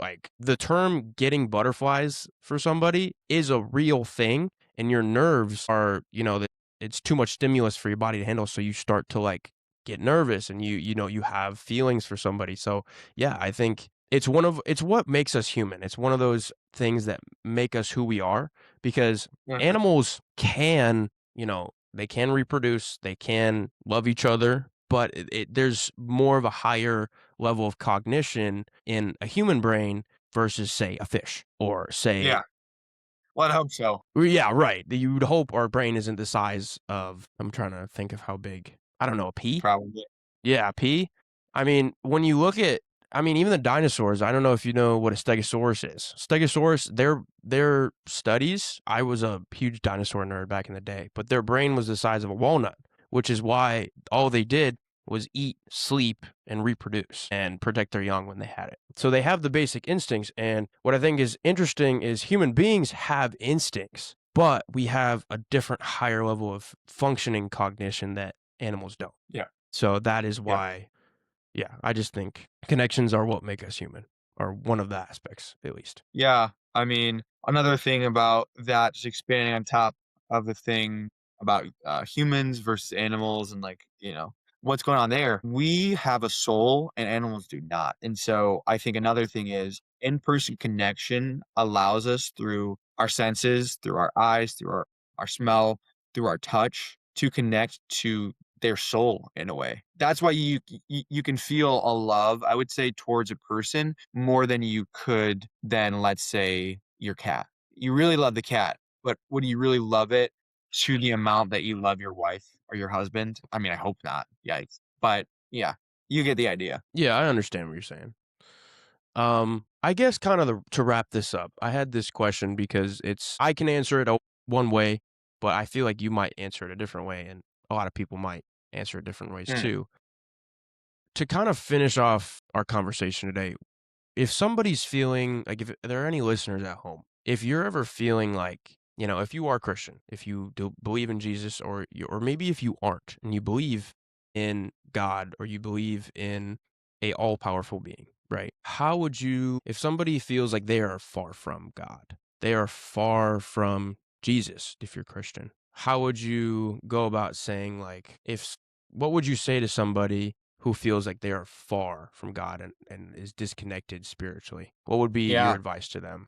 like the term getting butterflies for somebody is a real thing. And your nerves are, that it's too much stimulus for your body to handle. So you start to like get nervous and you have feelings for somebody. So yeah, I think it's what makes us human. It's one of those things that make us who we are because Mhm. animals can, they can reproduce, they can love each other, but there's more of a higher level of cognition in a human brain versus say a fish or say Yeah. Well, I hope so. well, yeah, right. You would hope our brain isn't the size of I'm trying to think of how big. I don't know, a pea? Probably. Yeah, pea. I mean, when you look at even the dinosaurs, I don't know if you know what a stegosaurus is. Stegosaurus, their studies, I was a huge dinosaur nerd back in the day, but their brain was the size of a walnut, which is why all they did was eat, sleep, and reproduce and protect their young when they had it. So they have the basic instincts. And what I think is interesting is human beings have instincts, but we have a different higher level of functioning cognition that animals don't. Yeah. So that is Yeah. why, yeah, I just think connections are what make us human, or one of the aspects, at least. Yeah, I mean, another thing about that, just expanding on top of the thing about humans versus animals and like, what's going on there. We have a soul and animals do not. And so I think another thing is in-person connection allows us through our senses, through our eyes, through our smell, through our touch to connect to their soul in a way. That's why you can feel a love, I would say, towards a person more than you could than, let's say, your cat. You really love the cat, but would you really love it to the amount that you love your wife or your husband? I mean, I hope not. Yikes. But yeah, you get the idea. Yeah, I understand what you're saying. I guess kind of to wrap this up, I had this question because I can answer it one way, but I feel like you might answer it a different way, and a lot of people might answer it different ways Mm, too. To kind of finish off our conversation today, if somebody's feeling like if there are any listeners at home, if you're ever feeling like, if you are Christian, if you do believe in Jesus or maybe if you aren't and you believe in God or you believe in a all-powerful being, right? How would you if somebody feels like they are far from God, they are far from Jesus if you're Christian, how would you go about saying like what would you say to somebody who feels like they are far from God and is disconnected spiritually? What would be your yeah. advice to them?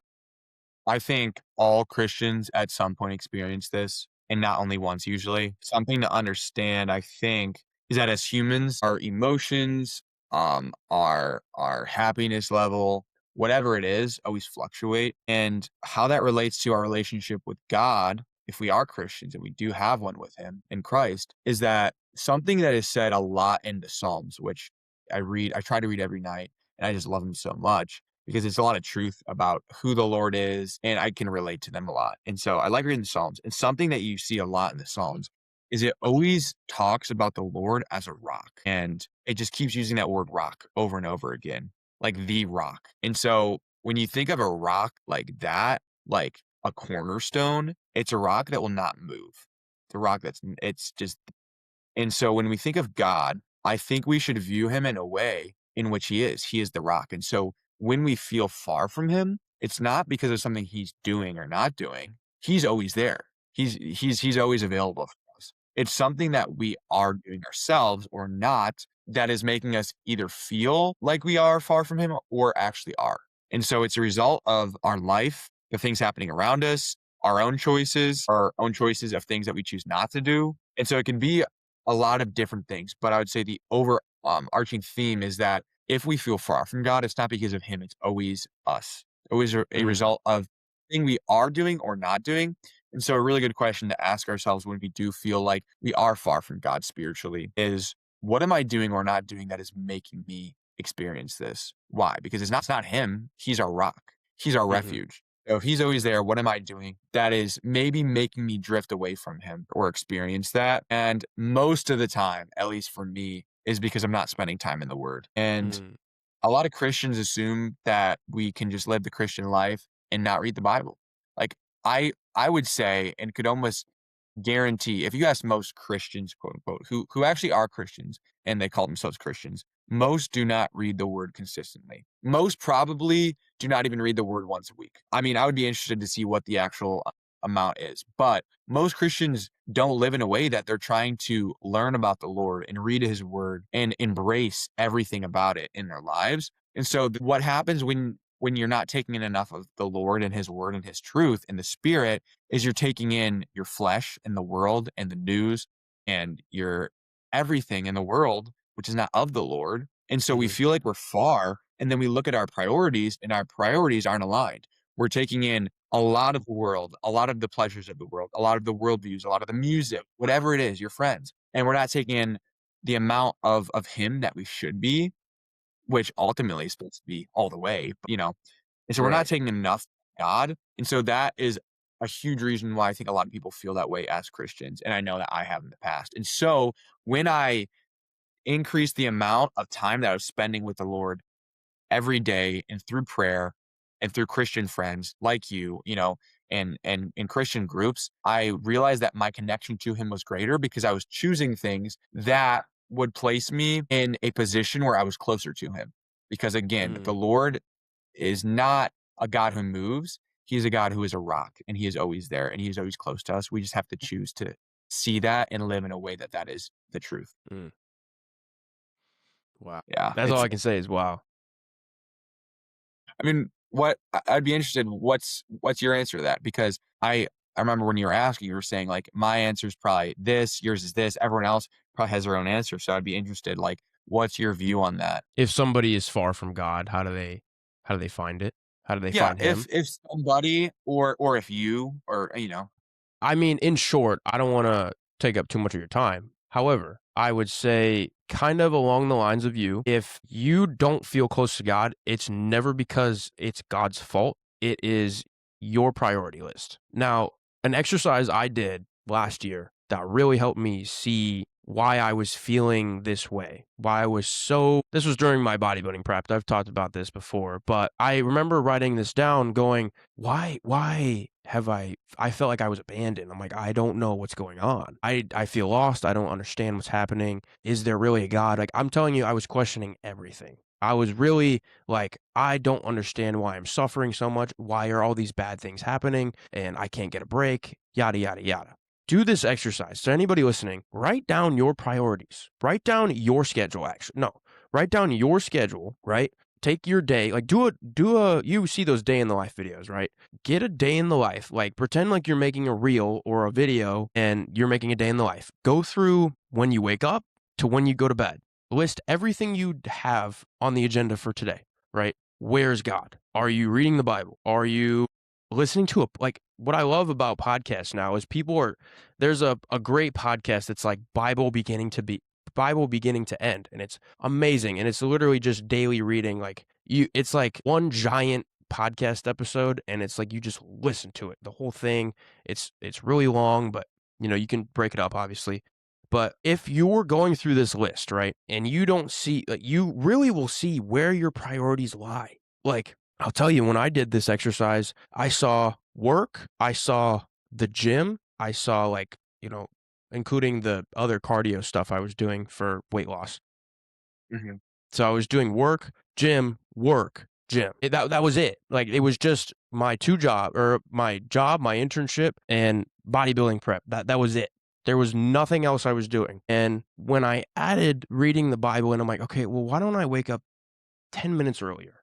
I think all Christians at some point experience this, and not only once usually. Something to understand, I think, is that as humans, our emotions, our happiness level, whatever it is, always fluctuate. And how that relates to our relationship with God, if we are Christians and we do have one with Him in Christ, is that something that is said a lot in the Psalms, which I try to read every night, and I just love them so much because it's a lot of truth about who the Lord is, and I can relate to them a lot. And so I like reading the Psalms. And something that you see a lot in the Psalms is it always talks about the Lord as a rock. And it just keeps using that word rock over and over again. like the rock. And so when you think of a rock like that, like a cornerstone, it's a rock that will not move. The rock it's just and so when we think of God, I think we should view him in a way in which he is. He is the rock. And so when we feel far from him, it's not because of something he's doing or not doing. He's always there. He's always available for us. It's something that we are doing ourselves or not that is making us either feel like we are far from him or actually are. And so it's a result of our life, the things happening around us, our own choices of things that we choose not to do. And so it can be a lot of different things, but I would say the arching theme is that if we feel far from God, it's not because of him, it's always us. Always a Mm, result of thing we are doing or not doing. And so a really good question to ask ourselves when we do feel like we are far from God spiritually is what am I doing or not doing that is making me experience this? Why? Because it's not him, he's our rock. He's our mhm, refuge. So if he's always there, what am I doing that is maybe making me drift away from him or experience that? And most of the time, at least for me, is because I'm not spending time in the word. And mm, a lot of Christians assume that we can just live the Christian life and not read the Bible. Like I would say and could almost guarantee if you ask most Christians, quote unquote, who actually are Christians and they call themselves Christians, most do not read the word consistently. Most probably do not even read the word once a week. I mean, I would be interested to see what the actual amount is, but most Christians don't live in a way that they're trying to learn about the Lord and read his word and embrace everything about it in their lives. And so what happens when you're not taking in enough of the Lord and his word and his truth and the spirit is you're taking in your flesh and the world and the news and your everything in the world, which is not of the Lord. And so we mhm, feel like we're far. And then we look at our priorities and our priorities aren't aligned. We're taking in a lot of the world, a lot of the pleasures of the world, a lot of the worldviews, a lot of the music, whatever it is, your friends. And we're not taking in the amount of him that we should be, which ultimately is supposed to be all the way, and so we're not right. taking enough God, and so that is a huge reason why I think a lot of people feel that way as Christians, and I know that I have in the past. And so when I increase the amount of time that I was spending with the Lord every day and through prayer and through Christian friends like you, and in Christian groups, I realized that my connection to him was greater because I was choosing things that would place me in a position where I was closer to him. Because again, the Mm, Lord is not a God who moves. He's a God who is a rock and he is always there and he is always close to us. We just have to choose to see that and live in a way that that is the truth. mm, wow. Yeah. That's all I can say is wow. I mean, I'd be interested, what's your answer to that? Because I remember when you were asking, you were saying like my answer is probably this, yours is this, everyone else probably has their own answer. So I'd be interested, like, what's your view on that? If somebody is far from God, how do they find it? How do they Yeah, find him? if somebody or if you or I mean, in short, I don't wanna take up too much of your time. However, I would say kind of along the lines of you, if you don't feel close to God, it's never because it's God's fault. It is your priority list. Now, an exercise I did last year that really helped me see why I was feeling this way, why I was so this was during my bodybuilding prep. I've talked about this before, but I remember writing this down going, why have I felt like I was abandoned. I'm like, I don't know what's going on. I feel lost. I don't understand what's happening. Is there really a God? Like I'm telling you, I was questioning everything. I was really like, I don't understand why I'm suffering so much. Why are all these bad things happening? And I can't get a break, yada, yada, yada. Do this exercise. To anybody listening, write down your priorities. Write down your schedule, actually. No, write down your schedule, right? Take your day, like you see those day in the life videos, right? Get a day in the life. Like pretend like you're making a reel or a video and you're making a day in the life. Go through when you wake up to when you go to bed. List everything you have on the agenda for today, right? Where's God? Are you reading the Bible? Are you listening to like what I love about podcasts now is there's a great podcast that's like Bible beginning to end, and it's amazing, and it's literally just daily reading. Like it's like one giant podcast episode, and it's like you just listen to it, the whole thing. It's really long, but you can break it up, obviously. But if you're going through this list, right, and you don't see, you really will see where your priorities lie. Like, I'll tell you, when I did this exercise, I saw work, I saw the gym, I saw, like, including the other cardio stuff I was doing for weight loss. Mhm. So I was doing work, gym, work, gym. That was it. Like, it was just my my internship, and bodybuilding prep. That was it. There was nothing else I was doing. And when I added reading the Bible, and I'm like, okay, well, why don't I wake up 10 minutes earlier?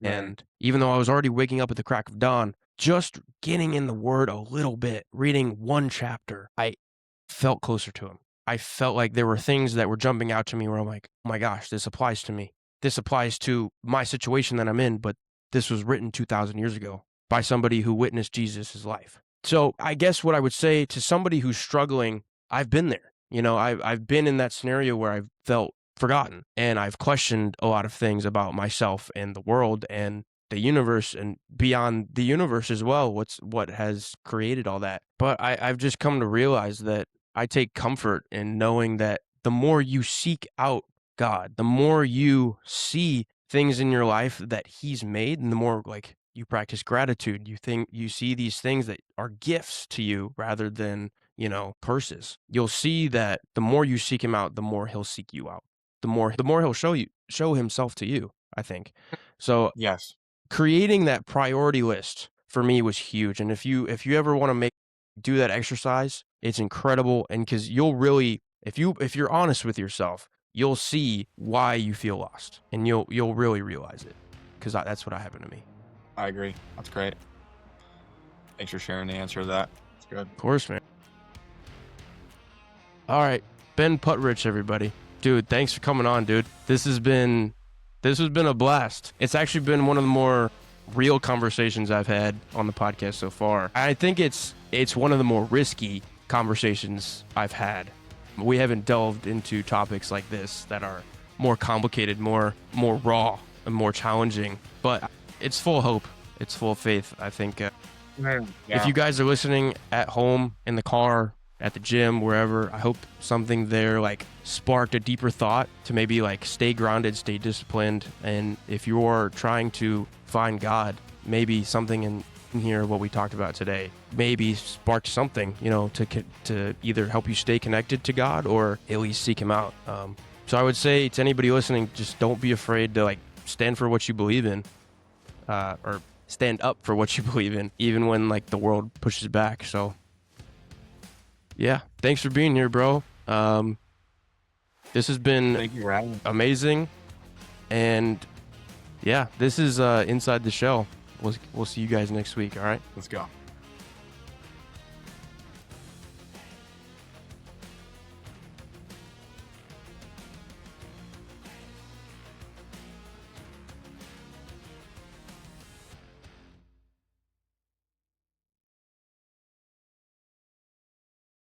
Right. And even though I was already waking up at the crack of dawn, just getting in the Word a little bit, reading one chapter, I felt closer to Him. I felt like there were things that were jumping out to me where I'm like, oh my gosh, this applies to me. This applies to my situation that I'm in, but this was written 2,000 years ago by somebody who witnessed Jesus' life. So I guess what I would say to somebody who's struggling, I've been there. I've been in that scenario where I've felt forgotten, and I've questioned a lot of things about myself and the world and the universe, and beyond the universe as well. What has created all that? But I've just come to realize that I take comfort in knowing that the more you seek out God, the more you see things in your life that He's made, and the more, like, you practice gratitude. You see these things that are gifts to you rather than, curses. You'll see that the more you seek Him out, the more He'll seek you out. The more He'll show Himself to you, I think. So Yes. creating that priority list for me was huge. And if you ever want to do that exercise, it's incredible. And because you'll really, if you're honest with yourself, you'll see why you feel lost, and you'll really realize it, because that's what happened to me. I agree. That's great. Thanks for sharing the answer to that. It's good. Of course, man. All right, Ben Putritch, everybody. Dude, thanks for coming on, dude. This has been a blast. It's actually been one of the more real conversations I've had on the podcast so far. I think it's one of the more risky conversations I've had. We haven't delved into topics like this that are more complicated, more raw, and more challenging. But it's full of hope. It's full of faith. I think if you guys are listening at home, in the car, at the gym, wherever, I hope something there like sparked a deeper thought to maybe like stay grounded, stay disciplined. And if you're trying to find God, maybe something in here, what we talked about today, maybe sparked something, to either help you stay connected to God or at least seek Him out. So I would say to anybody listening, just don't be afraid to, like, stand for what you believe in, or stand up for what you believe in, even when, like, the world pushes back. So yeah, thanks for being here, bro. This has been Thank you, Ryan. amazing. And yeah, this is Inside the Shell. We'll see you guys next week. All right. Let's go.